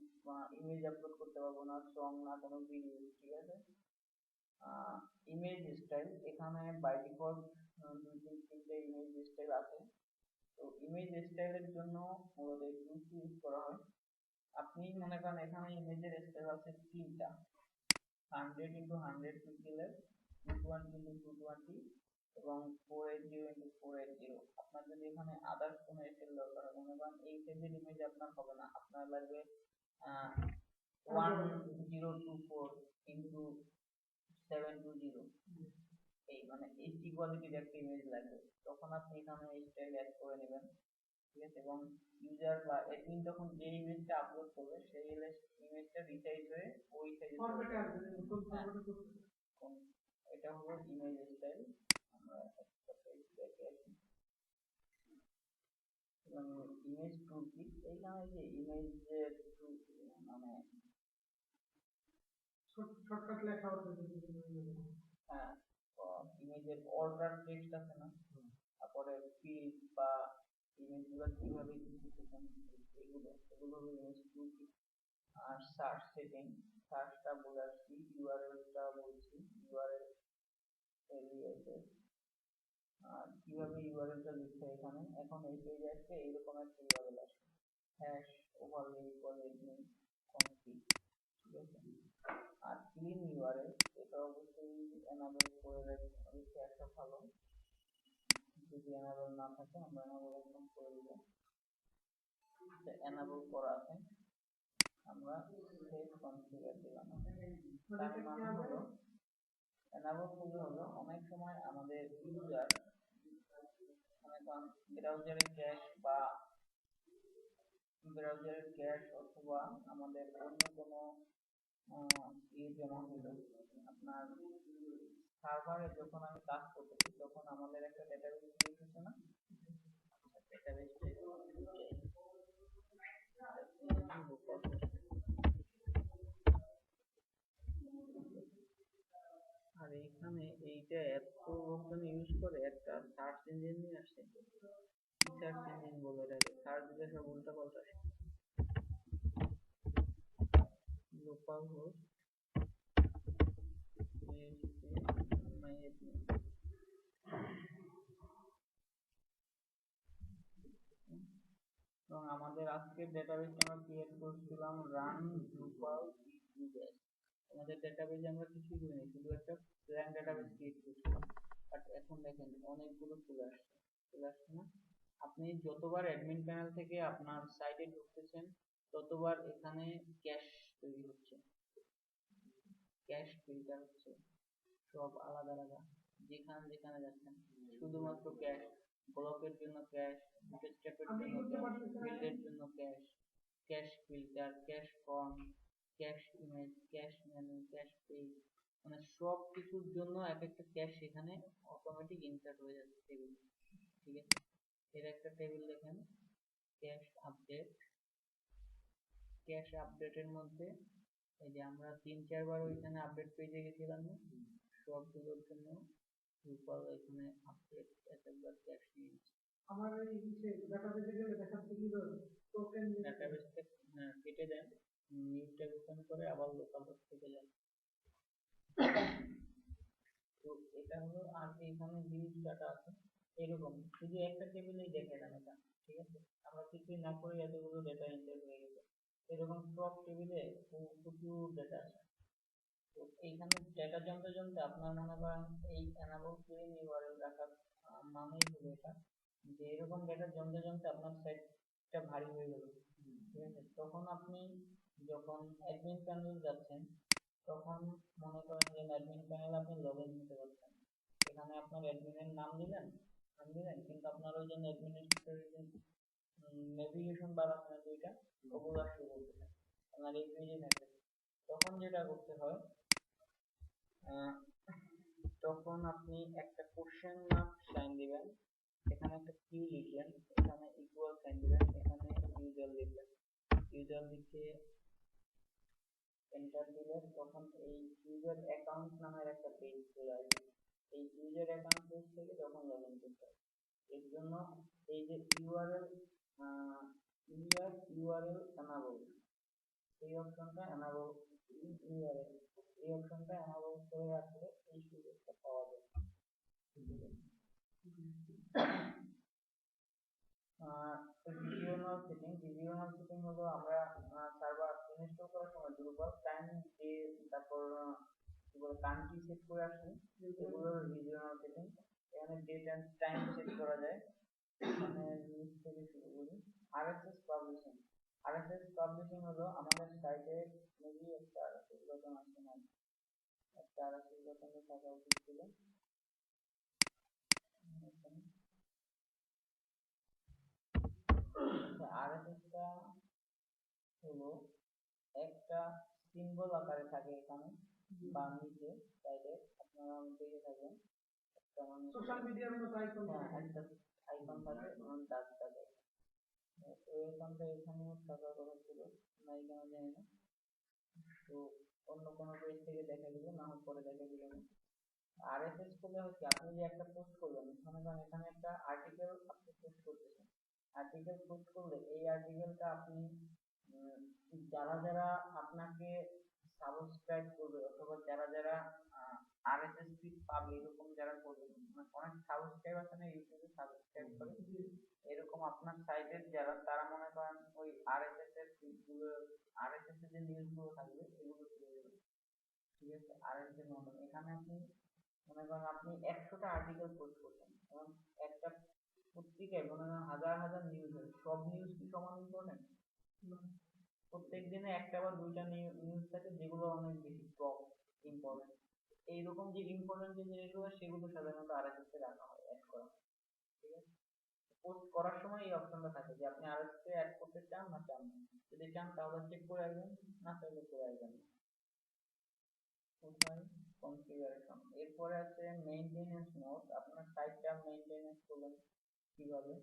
ইমেজ আপলোড করতে পারবো না, সং না কোনো ভিডিও, ঠিক আছে। ইমেজ স্টাইল, এখানে বাই ডিফল্ট 2-3 ইমেজ স্টাইল আছে, তো ইমেজ স্টাইলের জন্য মূলত ইউজ করা হয়। আপনি মনে করেন এখানে ইমেজের স্টাইল আছে 3টা, 100x100 পিক্সেলের, 220x220 এবং 480x480। আপনার যদি এখানে আদার্স কোনো স্টাইল দরকার হয়, মনে করেন এই সাইজের ইমেজ আপনার হবে না, আপনার লাগবে 1024x720, এই মানে এইচডি কোয়ালিটির একটা ইমেজ লাগবে, তখন আপনি এখানে স্টাইল অ্যাড করে নেবেন, ঠিক আছে। এবং ইউজার বা অ্যাডমিন যখন যে ইমেজটা আপলোড করবে সেই ইমেজটা রিসাইজ হয়ে ওই সাইজে এটা হলো ইমেজ স্টাইল। আমরা একটা পেজ দেখে আসি, ইমেজ টুলকিট, এইখানে যে ইমেজ যে মানে শর্টকাট লেখা হচ্ছে, হ্যাঁ, ইমেজের অর্ডার টেক্সট আছে না, তারপরে ফিল্ড বা ইমেজগুলো কিভাবে ইনপুটেশন, এগুলো হলো ইমেজ টুলকিট। আর সার্চ সেটিং, সার্চটা বলে আসছি, ইউআরএলটা বলছি, ইউআরএল রিলেটেড। আর কিভাবে ইউআরএলটা লিখতে হয়, এখানে এখন এই পেজে আসছে এইরকম একটা ইউআরএল আসে, hash overlay equal admin config, ঠিক আছে। আর ক্লিন ইউআরএল, এটা অবশ্যই এনাবেল করে রেখে একটা ভালো, যদি এনাবেল না থাকে আমরা এনাবেল একদম করে দিব। এনাবেল করা আছে, আমরা সেভ কনফিগার দিলাম। তার মানে হলো এনাবেল করলে হলো অনেক সময় আমাদের ইউজার ব্রাউজারের ক্যাশ অথবা আমাদের অন্য কোনো যেমন হলো আপনার সার্ভারে যখন আমি কাজ করতেছি তখন আমাদের একটা ডেটাবেস ক্রিয়েট হচ্ছে না, আর এখানে এইটা এত লোকজন ইউজ করে একটা সার্চ ইঞ্জিন নিয়ে আসছে, কি সার্চ ইঞ্জিন বলে এটাকে, সার্চ দিলে সব উল্টা পাল্টা লোকাল হোস্ট এবং আমাদের আজকের ডেটাবেসে আমরা ক্রিয়েট করছিলাম রান ড্রুপাল ইউজার। আমাদের ডেটাবেসে আমরা কিছুই করিনি, শুধু একটা ব্ল্যাঙ্ক ডেটাবেস ক্রিয়েট করছিলাম। বাট এখন দেখেন অনেকগুলো চলে আসছে না। আপনি যতবার অ্যাডমিন প্যানেল থেকে আপনার সাইটে ঢুকতেছেন ততবার এখানে ক্যাশ তৈরি হচ্ছে, ক্যাশ ফিল্টার হচ্ছে, সব আলাদা আলাদা, যেখানে যাচ্ছেন শুধুমাত্র ক্যাশ, ব্লকের জন্য ক্যাশ, বুটস্ট্র্যাপের জন্য ক্যাশ, ফিল্ডের জন্য cash, cash filter, cash form, cash image, cash menu, cash page, মানে সব কিছুর জন্য এক একটা ক্যাশ এখানে অটোমেটিক ইনসার্ট হয়ে যাচ্ছে টেবিল, ঠিক আছে। এর একটা টেবিল দেখেন, ক্যাশ আপডেট, ক্যাশ আপডেটের মধ্যে এই যে আমরা 3-4 বার ওইখানে আপডেট পেজে গেছিলাম না, সবগুলোর জন্য ড্রুপাল এখানে আপডেট একবার ক্যাশ নিয়েছে। আমার এই ডাটাবেসে গেলে দেখাচ্ছে কি টোকেন ডাটাবেসটা কেটে দেন, নিউ ট্যাব ওপেন করে আবার লোকাল হোস্ট থেকে যান। তো এটা হলো, আর এখানে হিউজ ডাটা আছে এরকম, শুধু একটা টেবিলেই দেখে দেন এটা, ঠিক আছে। আমরা কিছুই না করে এতগুলো ডেটা এন্টার হয়ে গেছে, এরকম সব টেবিলে প্রচুর ডেটা আছে। তো এইখানে ডেটা জমতে জমতে আপনার মনে করেন এই এনাবল ক্লিন ইউআরএল রাখার মানেই হলো এটা যে এরকম ডেটা জমতে জমতে আপনার সাইটটা ভারী হয়ে গেল, ঠিক আছে। তখন আপনি যখন অ্যাডমিন প্যানেল যাচ্ছেন তখন মনে করেন যে অ্যাডমিন প্যানেল আপনি লগ ইন হতে পারছেন, এখানে আপনার অ্যাডমিনের নাম দিলেন, কিন্তু আপনার ওই জন্য অ্যাডমিনিস্ট্রেটরের নেভিগেশন বার আছে না দুইটা, ওগুলো শুরু করতে চান আপনার এই পেজে থাকবে। তখন যেটা করতে হয়, তখন আপনি একটা কোশ্চেন মার্ক সাইন দিবেন, এখানে একটা কিউ লিখবেন, এখানে ইকুয়াল সাইন দিবেন, এখানে ইউজার লিখবেন, ইউজার লিখে এন্টার দিলে তখন এই ইউজার অ্যাকাউন্ট নামের একটা পেজ চলে আসবে, এই ইউজার অ্যাকাউন্ট পেজ থেকে তখন লগ ইন করতে হবে। এর জন্য এই যে ইউআরএল এনাবল, এই অপশনটা এনাবল, ইউআরএল এই অপশনটা এনাবল করে রাখলে এই সুযোগটা পাওয়া যায়। রিজিওনাল সেটিং হলো আমরা সার্ভার ইনস্টল করার সময় ড্রুপাল টাইম ডে তারপর কি বলে কান্ট্রি সেট করে আসি, এগুলো রিজিওনাল সেটিং। এখানে ডেট এন্ড টাইম সেট করা যায়, মানে নিচ থেকে শুরু করি। আরএসএস পাবলিশিং হলো আমাদের সাইটে মেবি একটা আরএসএস বাটন আছে না, একটা আরএসএস বাটন থাকা উচিত ছিল, আরএসএসটা হলো একটা সিম্বল আকারে থাকে এখানে বা নিচে সাইডে, আপনারা দেখে থাকবেন একটা মানে সোশ্যাল মিডিয়ার মতো আইকন, একটা আইকন থাকে যেমন ডাক থাকে, তো আইকনটা এখানেও থাকার কথা ছিল না, এখানে জানি না, তো অন্য কোনো পেজ থেকে দেখা দিবে, না হোক পরে দেখা দিবে না। আরএসএস করলে হচ্ছে আপনি যে একটা পোস্ট করবেন, মনে করেন এখানে একটা আর্টিকেল আপনি পোস্ট করতেছেন, আর্টিকেল পোস্ট করলে এই আর্টিকেলটা আপনি যারা যারা আপনাকে সাবস্ক্রাইব করবে অথবা যারা যারা আরএসএস ফিড পাবে এরকম যারা করবে, মানে অনেক সাবস্ক্রাইব আছে না ইউটিউবে সাবস্ক্রাইব করে, এরকম আপনার সাইটের যারা তারা মনে করেন ওই আরএসএস এর ফিডগুলো, আরএসএস এর যে নিউজগুলো থাকবে এগুলো পেয়ে যাবে। ঠিক আছে, আরএসএস মতন এখানে আপনি মনে করেন আপনি 100টা আর্টিকেল পোস্ট করছেন এবং একটা পত্রিকায় মনে করেন হাজার হাজার নিউজ হয়, সব নিউজ কি সমান ইম্পর্টেন্ট? প্রত্যেক দিনে একটা বা দুইটা নিউজ থাকে যেগুলো অনেক বেশি টপ ইম্পর্টেন্ট, এইরকম যে ইম্পর্টেন্ট যে জিনিসগুলো সেগুলো সাধারণত আরএসএস এ রাখা হয়, অ্যাড করা হয়। ঠিক আছে, পোস্ট করার সময় এই অপশনটা থাকে যে আপনি আরএসএস এ অ্যাড করতে চান না চান না, যদি চান তাহলে চেক করে আসবেন, না চাইলে করে আসবেন না। কোথায় কনফিগারেশন, এরপরে আছে মেইনটেনেন্স মোড, আপনার সাইটটা মেইনটেনেন্স করবেন কিভাবে,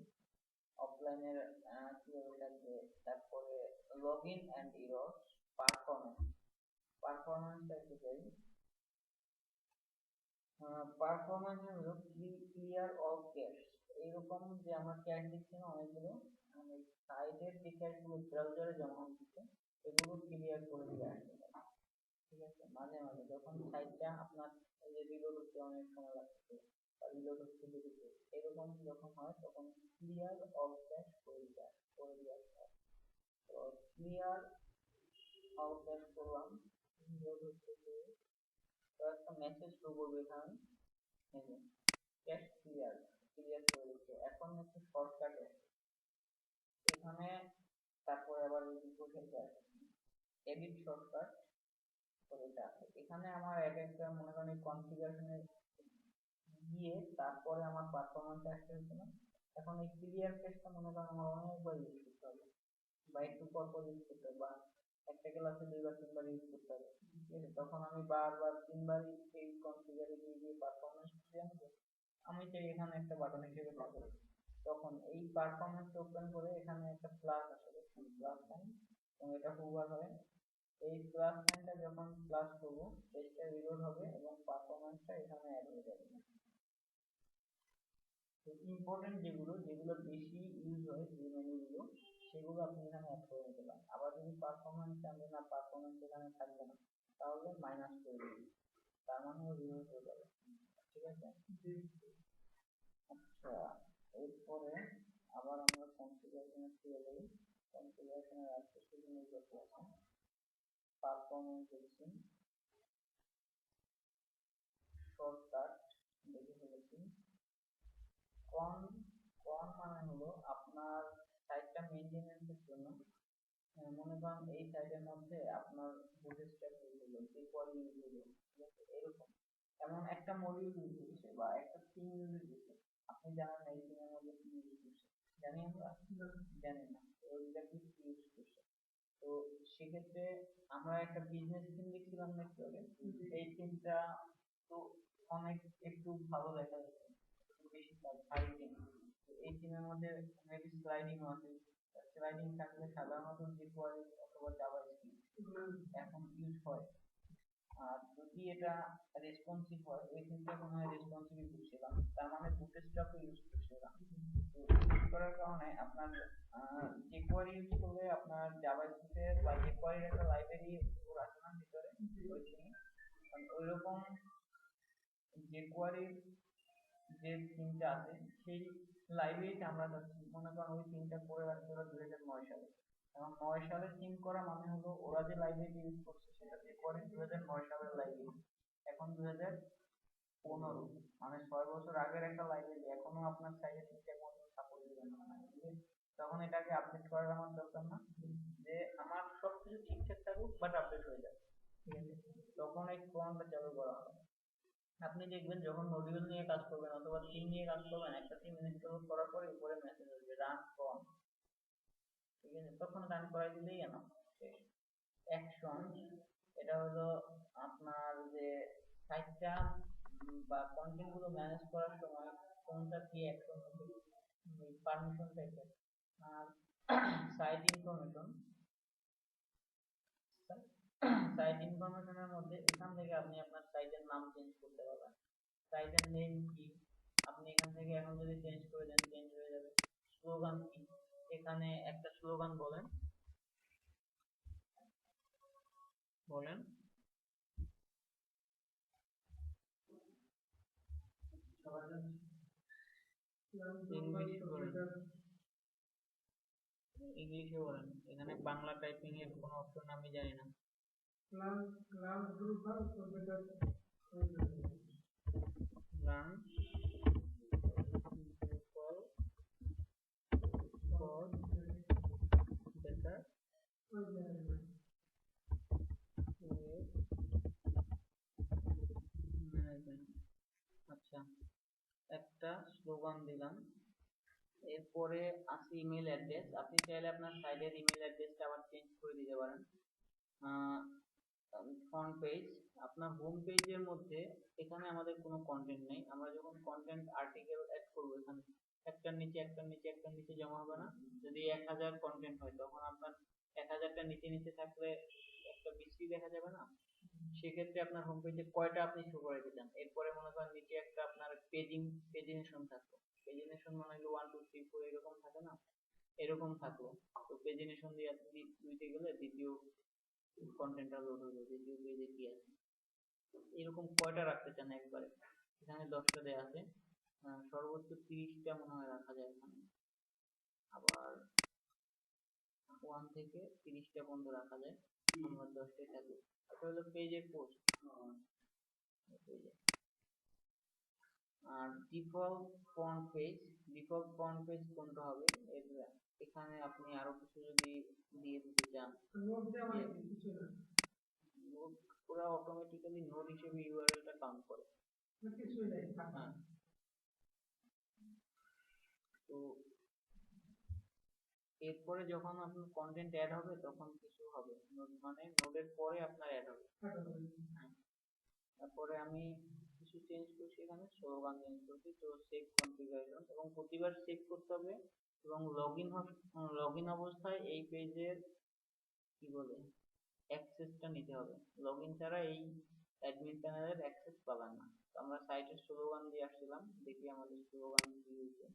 অফলাইনের কিভাবে থাকবে, তারপরে লগইন এন্ড এরর্স, পারফরম্যান্স, পারফরম্যান্সটা একটু যাই, পারফরম্যান্স হলো ক্লিয়ার অল ক্যাশ, এইরকম যে আমরা ক্যাশ দিচ্ছি না অনেকগুলো, সাইটের যে ক্যাশগুলো ব্রাউজারে জমা হচ্ছে এগুলো ক্লিয়ার করে দিয়ে আসবে। ঠিক আছে, মাঝে মাঝে যখন সাইটটা আপনার রিলোড হতে অনেক সময় লাগছে বা রিলোড হচ্ছে দেরিতে, এরকম যখন হয় তখন ক্লিয়ার অল ক্যাশ করে দিয়ে আসতে হয়। তো ক্লিয়ার অল ক্যাশ করলাম, রিলোড হচ্ছে যে তো একটা মেসেজ শো করবে এখানে, ক্যাশ ক্লিয়ার, ক্লিয়ার করে দিচ্ছে। এখন হচ্ছে শর্টকাটে এখানে, তারপরে আবার এডিট শর্টকাট এটা আছে এখানে আমার এক একটা মনে করেন কনফিগারেশনে গিয়ে তারপরে আমার পারফরম্যান্স আসতে হচ্ছে না। এখন এই ক্লিয়ার কেসটা মনে করেন আমার অনেকবার ইউজ করতে হবে বা একটু পর পর ইউজ করতে হবে, বা একটা ক্লাসে দুইবার তিনবার ইউজ করতে হবে। ঠিক আছে, তখন আমি বারবার তিনবারই এই কনফিগারে গিয়ে পারফরম্যান্স খুঁজে আনবো, আমি চাই এখানে একটা বাটন হিসেবে থাকবে, তখন এই পারফরম্যান্স ওপেন করে এখানে একটা প্লাস আসবে, প্লাস সাইন, এবং এটা হুবার হয়, এই প্লাস সাইনটা যখন প্লাস করব পেজটা রিলোড হবে এবং পারফরম্যান্সটা এখানে অ্যাড হয়ে যাবে। তো ইম্পর্টেন্ট যেগুলো যেগুলো বেশি ইউজ হয় যে মেনুগুলো সেগুলো আপনি এখানে অ্যাড করে নিতে পারেন। আবার যদি পারফরম্যান্স চান না, পারফরম্যান্স এখানে থাকবে না, তাহলে মাইনাস করে দিবেন, তার মানে রিলোড হয়ে যাবে। ঠিক আছে, আচ্ছা এরপরে আবার আমরা কনফিগারেশনে ফিরে যাই, কনফিগারেশনের আজকে শুধু নির্ভর আছে পারফরম্যান্স দেখছি, শর্টকাট দেখে ফেলেছি, কন, কন মানে হলো আপনার সাইটটা মেইনটেনেন্সের জন্য, মনে করেন এই সাইটের মধ্যে আপনার বুটস্ট্র্যাপ ইউজ হলো, jQuery ইউজ হলো, ঠিক আছে, এরকম এমন একটা মডিউল ইউজ হচ্ছে বা একটা থিম ইউজ হচ্ছে, আপনি জানেন না এই থিমের মধ্যে কি ইউজ করছে, জানি আমরা, জানি না ওইটা কি ইউজ করছে। তো সেক্ষেত্রে আমরা একটা বিজনেস থিম দেখছিলাম না একটু আগে, এই থিমটা তো অনেক একটু ভালো দেখা যাচ্ছে, বেশি ভারী থিম, এই থিমের মধ্যে মেবি স্লাইডিংও আছে, স্লাইডিং থাকলে সাধারণত jQuery অথবা জাভাস্ক্রিপ্ট এখন ইউজ হয়। আর যদি এটা রেসপন্সিভ হয়, ওই থিমটা মনে হয় রেসপন্সিভ করছিলাম, তার মানে বুটস্ট্র্যাপ ইউজ করছিলাম। তো ইউজ করার কারণে আপনার jQuery ইউজ করলে আপনার জাভাস্ক্রিপ্টের বা jQuery একটা লাইব্রেরি আছে না ভিতরে ওই থিমে, ওইরকম jQuery যে থিমটা আছে সেই লাইব্রেরিটা আমরা যাচ্ছি, মনে করেন ওই থিমটা করে রাখতে ওরা 2009 সালে, এবং 9 সালে থিম করা মানে হলো ওরা যে লাইব্রেরি ইউজ করছে সেটা করে 2009 সালের লাইব্রেরি, এখন 2015, মানে 6 বছর আগের একটা লাইব্রেরি এখনো আপনার সাইটে ঠিকঠাক মতো সাপোর্ট দিবে না, তখন এটাকে আপডেট করার আমার দরকার না, যে আমার সবকিছু ঠিকঠাক থাকুক বাট আপডেট হয়ে যায়, ঠিক আছে, তখন এই কমান্ডটা চালু করা হয়। আপনি দেখবেন যখন মডিউল নিয়ে কাজ করবেন অথবা থিম নিয়ে কাজ করবেন, একটা থিম ইনস্টল করার পরে উপরে মেসেজ আসবে রান ফ্রম, ঠিক আছে, তখন রান করাই দিলেই এনাফ। অ্যাকশন, এটা হলো আপনার যে সাইটটা বা কন্টেন্ট গুলো ম্যানেজ করার সময় কোনটা কি অ্যাকশন হবে, পারমিশন টাইপের। আর সাইট ইনফরমেশন, সাইট ইনফরমেশনের মধ্যে এখান থেকে আপনি আপনার সাইটের নাম চেঞ্জ করতে পারবেন, সাইটের নেম কি, আপনি এখান থেকে এখন যদি চেঞ্জ করে দেন চেঞ্জ হয়ে যাবে। স্লোগান কি, এখানে একটা স্লোগান বলেন বলেন ইংলিশে বলেন, ইংলিশে বলেন, এখানে বাংলা টাইপিং এর কোনো অপশন আমি জানি না। Learn Drupal for better Learn Drupal for better web management। আচ্ছা, একটা স্লোগান দিলাম। এরপরে আছে ইমেল অ্যাড্রেস। আপনি চাইলে আপনার সাইটের ইমেল অ্যাড্রেসটা আবার চেঞ্জ করে দিতে পারেন। ফ্রন্ট পেজ, আপনার হোম পেজের মধ্যে এখানে আমাদের কোনো কন্টেন্ট নেই। আমরা যখন কন্টেন্ট আর্টিকেল অ্যাড করবো এখানে একটার নিচে একটার নিচে একটার নিচে জমা হবে না। যদি 1000 কন্টেন্ট হয় তখন আপনার 1000টা নিচে নিচে থাকলে একটা বিশ্রী দেখা যাবে না। সেক্ষেত্রে আপনার হোম পেজে কয়টা আপনি শো করাইতে চান। এরপরে মনে করেন নিচে একটা আপনার পেজিনেশন থাকলো, পেজিনেশন মানে হলো 1 2 3 4 এরকম থাকে না, এরকম থাকলো। তো পেজিনেশন দিয়ে আপনি দিতে গেলে দ্বিতীয় কন্টেন্টটা লোড হয়ে যাবে, দ্বিতীয় পেজে কি আছে। এরকম কয়টা রাখতে চান একবারে, এখানে 10টা দেয়া আছে, সর্বোচ্চ 30টা মনে হয় রাখা যায় এখানে, আবার 1 থেকে 30টা পর্যন্ত রাখা যায়, আমরা 10টাই থাকবে। এটা হলো পেজের পোস্ট। আর default front page, default front page কোনটা হবে, এখানে আপনি আরো কিছু যদি দিয়ে দিতে চান, নোট ওরা অটোমেটিক্যালি নোট হিসেবে ইউআরএলটা কাউন্ট করে। হ্যাঁ, তো এরপরে যখন আপনার কন্টেন্ট অ্যাড হবে তখন কিছু হবে, মানে নোডের পরে আপনার অ্যাড হবে। তারপরে আমি কিছু চেঞ্জ করছি, এখানে স্লোগান চেঞ্জ করছি, তো সেভ কনফিগারেশন, এবং প্রতিবার সেভ করতে হবে এবং লগইন অবস্থায় এই পেজের কি বলে অ্যাক্সেসটা নিতে হবে। লগইন ছাড়া এই অ্যাডমিন প্যানেলের অ্যাক্সেস পাবেন না। তো আমরা সাইটের স্লোগান দিয়ে আসছিলাম, দেখি আমাদের স্লোগান কি হয়েছে।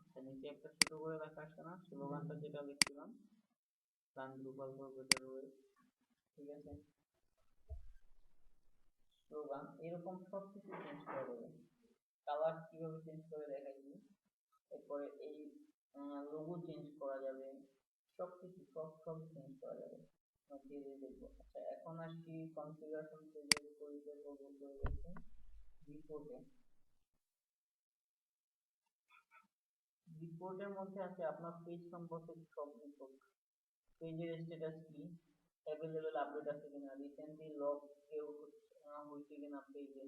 আচ্ছা, নিচে একটা ছোট করে লেখা আসছে না, স্লোগানটা যেটা লিখছিলাম, রান ড্রুপাল ফর বেটার ওয়েব, ঠিক আছে। স্লোগান এরকম সব কিছু চেঞ্জ করা যাবে। কালার কিভাবে চেঞ্জ করে দেখাইছি। এরপরে এই লোগো চেঞ্জ করা যাবে, সবকিছু সব চেঞ্জ করা যাবে। দেখবো। আচ্ছা, এখন আসছি কনফিগারেশন পেজের পরিচয় করে গেছে রিপোর্টে। রিপোর্টের মধ্যে আছে আপনার পেজ সম্পর্কে সব রিপোর্ট, পেজের স্ট্যাটাস কি, অ্যাভেলেবল আপডেট আছে কিনা, রিসেন্টলি লগ কেউ হয়েছে কিনা পেজে,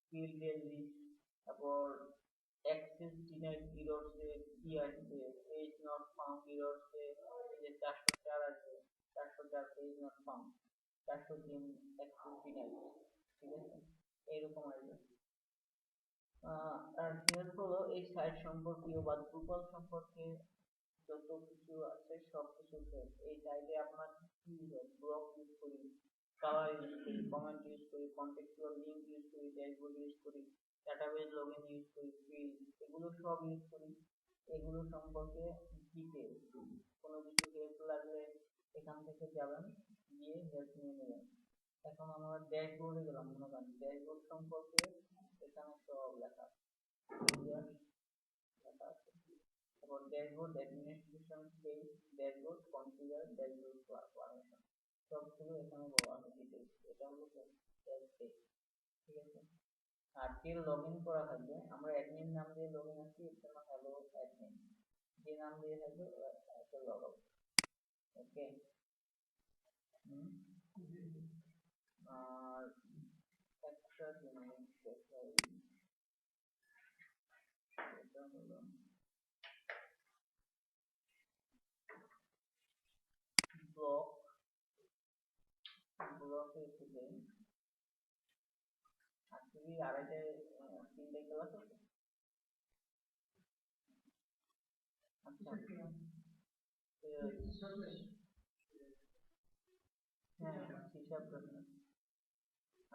ফিল্ডের লিস্ট, তারপর অ্যাক্সেস ডিনাইড এররসে কি আসছে, পেজ নট ফাউন্ড এররসে যে 404 আছে, 404 page not found, 403 access denied, ঠিক আছে, এইরকম আসবে। আর হেল্প হলো এই সাইট সম্পর্কীয় বা ড্রুপাল সম্পর্কে যত কিছু আছে সবকিছু এই সাইটে আপনার কি ব্লগ ইউজ করি, কালার ইউজ করি, কমেন্ট ইউজ করি, কন্টেক্সচুয়াল লিংক ইউজ করি, ড্যাশবোর্ড ইউজ করি, ডাটাবেজ লগইন ইউজ করি, ফিল্ড এগুলো সব ইউজ করি। এগুলো সম্পর্কে ডিটেল কোনো কিছু হেল্প লাগলে এখান থেকে যাবেন, গিয়ে হেল্প নিয়ে নেবেন। এখন আমরা ড্যাশবোর্ডে গেলাম, মনে করেন ড্যাশবোর্ড সম্পর্কে এখানে সব লেখা আছে। তারপর dashboard administration page, dashboard configure, dashboard permission, সবগুলো এখানে বলা আছে ডিটেইলস। এটা হলো পেজ, ঠিক আছে। আর কেউ লগইন করা থাকবে, আমরা অ্যাডমিন নাম দিয়ে লগইন আসছি, এখানে হ্যালো অ্যাডমিন যে নাম দিয়ে থাকবে একটা লগ আউট, ওকে। আর একটা জিনিস দেখাই, এটা হলো ব্লক, ব্লকে একটু দেই। আজকে কি 3টায় ক্লাস আছে? আচ্ছা, হ্যাঁ, হিসাব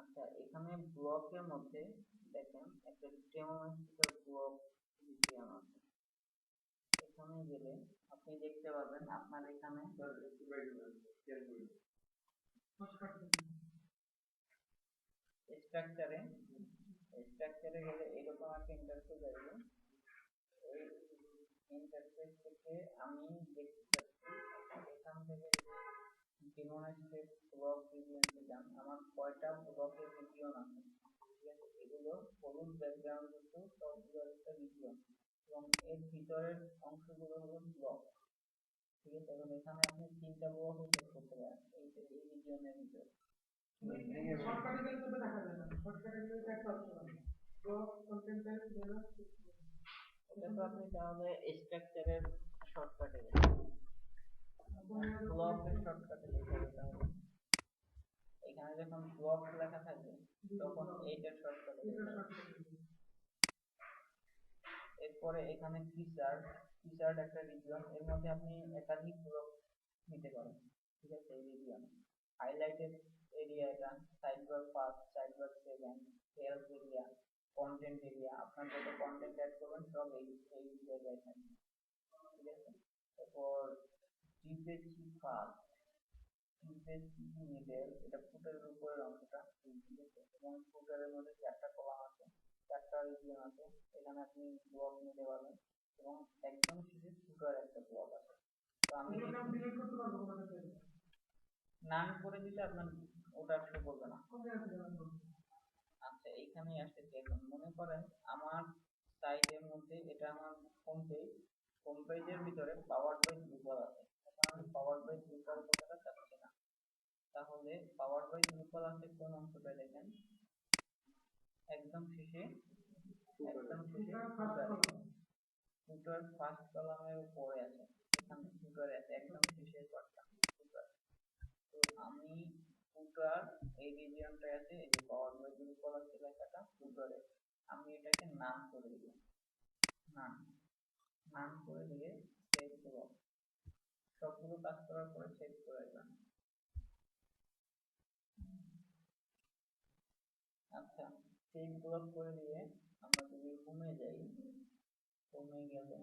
আচ্ছা, এখানে ব্লকের মধ্যে দেখেন একটা ডেমোনস্ট্রেটর ব্লক রিজিয়ন আছে। এখানে গেলে আপনি দেখতে পাবেন আপনার এখানে স্ট্রাকচারে স্ট্রাকচারে গেলে এরকম একটা ইন্টারফেস আসবে। এই ইন্টারফেস থেকে আমি দেখতে পাচ্ছি এখান থেকে ডেমোনস্ট্রেট ব্লক রিজিয়নতে যান, আমার কয়টা ব্লকের রিজিয়ন আছে, ঠিক আছে? এগুলো হলুদ ব্যাকগ্রাউন্ড যুক্ত সবগুলোর একটা রিজিয়ন এবং এর ভিতরের অংশগুলো হলো ব্লক, ঠিক আছে? এবং এখানে আপনি 3টা ব্লক সেট করতে পারেন এই রিজিয়নের ভিতরে। শর্টকাটে গেলে তো দেখা যায় না, শর্টকাটে গেলে একটা অপশন আছে ব্লক কন্টেন্ট টাইপ ডেভেলপ। এটা তো আপনি তাহলে স্ট্রাকচারের শর্টকাটে ব্লকের শর্টকাটে লিখে দিতে হবে। এখানে যখন ব্লক লেখা থাকবে তখন এইটার শর্টকাটে লিখতে হবে। এরপরে এখানে ফিচার্ড একটা রিজিয়ন, এর মধ্যে আপনি একাধিক ব্লক নিতে পারেন, ঠিক আছে? এই রিজিয়ন হাইলাইটেড এরিয়া, এটা sidebar 1, sidebar 7, health area, content area, আপনার যত কন্টেন্ট অ্যাড করবেন সব এই জায়গায় থাকবে, ঠিক আছে? তারপর ডিপেন্সি ফার্স্ট, ডিপেন্সি মিডল, এটা ফুটারের উপরের অংশটা, ঠিক আছে? এবং ফুটারের মধ্যে 4টা কলাম আছে, 4টা রিজিয়ন আছে, এখানে আপনি ব্লক নিতে পারবেন এবং একদম শেষে ফুটার একটা ব্লক আছে। তো আমি ডিলিট করতে পারবো না, নান করে দিলে আপনার ওটা শো করবে না। আচ্ছা, এইখানেই আসতেছে। এখন মনে করেন আমার সাইটের মধ্যে এটা আমার হোম পেজের ভিতরে পাওয়ার্ড বাই ড্রুপাল আছে। এখন আমি পাওয়ার্ড বাই ড্রুপাল কথাটা চাচ্ছি না, তাহলে পাওয়ার্ড বাই ড্রুপাল আছে কোন অংশটা দেখেন, একদম শেষে ফুটার ফার্স্ট কলামের উপরে আছে, এখানে ফুটারে আছে একদম শেষের পার্টটা ফুটার। তো আমি ফুটার এই রিজিয়নটায় আছে, এই যে পাওয়ার বাই ড্রুপাল আছে লেখাটা ফুটারে, আমি এটাকে নাম করে দিব, নাম করে দিয়ে সেভ দেব। সবগুলো কাজ করার পরে সেভ করে দিলাম। আচ্ছা, সেভ ব্লক করে দিয়ে আমরা যদি হোমে যাই, হোমে গেলে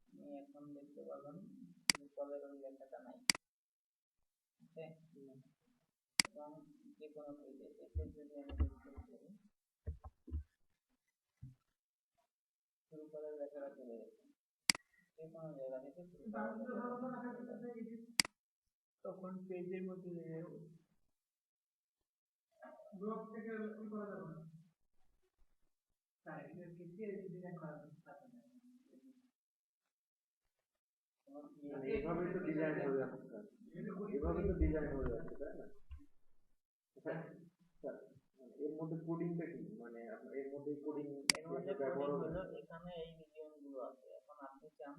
আপনি এখন দেখতে পাবেন ড্রুপালের ওই লেখাটা নাই, ওকে? এবং যে কোনো পেজে এসে যদি আমি ক্লিক করি ড্রুপালের লেখাটা চলে গেছে, যে কোনো জায়গা থেকে তখন পেজের মধ্যে ব্লক থেকে কি করা যাবে না, তাই এটা কি ডিজাইন করা যাবে না। এভাবে তো ডিজাইন হয়ে যাচ্ছে, এভাবে তো ডিজাইন হয়ে যাচ্ছে, তাই না? এর মধ্যে কোডিংটা কি, মানে আপনার এর মধ্যে কোডিং ব্যবহার হলো এখানে এই রিজিয়ন গুলো আছে। এখন আপনি চান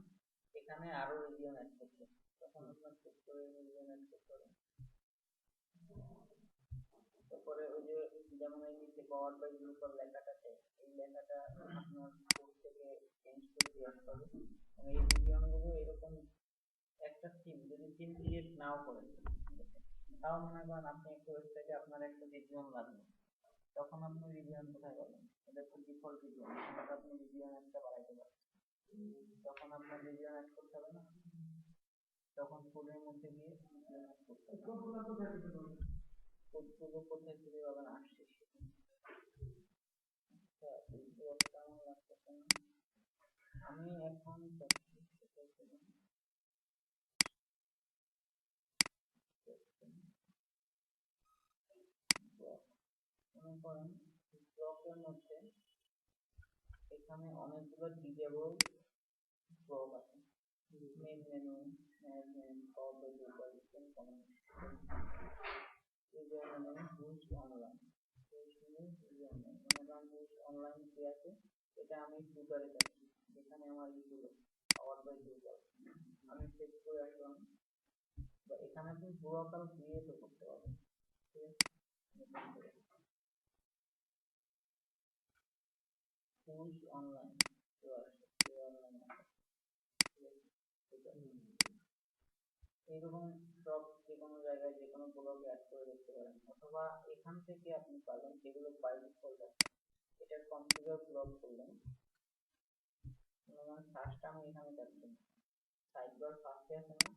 এখানে আরো রিজিয়ন অ্যাড করতে, তখন আপনার চেক করে রিজিয়ন অ্যাড করতে হবে। তারপরে ওই যে যেমন এই নিচে পাওয়ার বাই ড্রুপাল লেখাটাতে এই লেখাটা আপনার কোড থেকে চেঞ্জ করে দিয়ে আসতে হবে। এই রিজিয়ন গুলো এরকম একটা থিম, যদি থিম ক্রিয়েট নাও করেন, তাও মনে করেন আপনি একটা ওয়েবসাইটে আপনার একটা রিজিয়ন লাগবে, তখন আপনি রিজিয়ন কোথায় পাবেন? এটা তো ডিফল্ট রিজিয়ন, আপনি রিজিয়ন একটা বাড়াইতে পারেন, তখন আপনার রিজিয়ন অ্যাড করতে হবে না, তখন কোডের মধ্যে গিয়ে রিজিয়ন অ্যাড করতে হবে। কোডগুলো কোথায় খুঁজে পাবেন আসছে। আচ্ছা, এই ব্লকটা আমার লাগতেছে না, আমি এখন মনে করেন ব্লকের মধ্যে এখানে অনেকগুলো ডিজেবল ব্লক আছে, main menu, management, power by Drupal, system command, user menu, boost online, মনে করেন বুস্ট অনলাইন কি আছে, এটা আমি ফুটারে চাচ্ছি, যেখানে আমার ইগুলো পাওয়ার বাই ড্রুপাল, আমি সেট করে আসলাম। বা এখানে আপনি ব্লকাল ক্রিয়েটও করতে পারবেন, ঠিক আছে? পুশ অনলাইন এইরকম সব যে কোনো জায়গায় যে কোনো ব্লকে অ্যাড করে দেখতে পারেন, অথবা এখান থেকে আপনি পাবেন যেগুলো বাই ডিফল্ট আছে। এটার কনফিগার ব্লক করলেন, সার্চটা আমি এখানে চাচ্ছি, সাইডবার ফার্স্টে আছে না,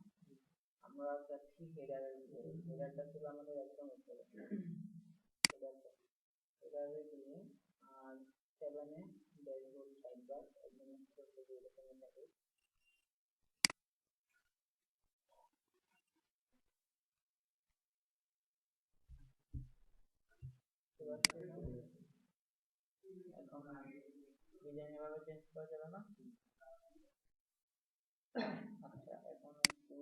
আমরা চাচ্ছি হেডারের উপরে, হেডারটা ছিল আমাদের একদম উপরে, হেডারে দিয়ে আর 7 এ ড্যাশবোর্ড সাইডবার একদম উপরে থেকে এরকম থাকে। এখন ডিজাইন এভাবে চেঞ্জ করা যাবে না। আচ্ছা, এখন একটু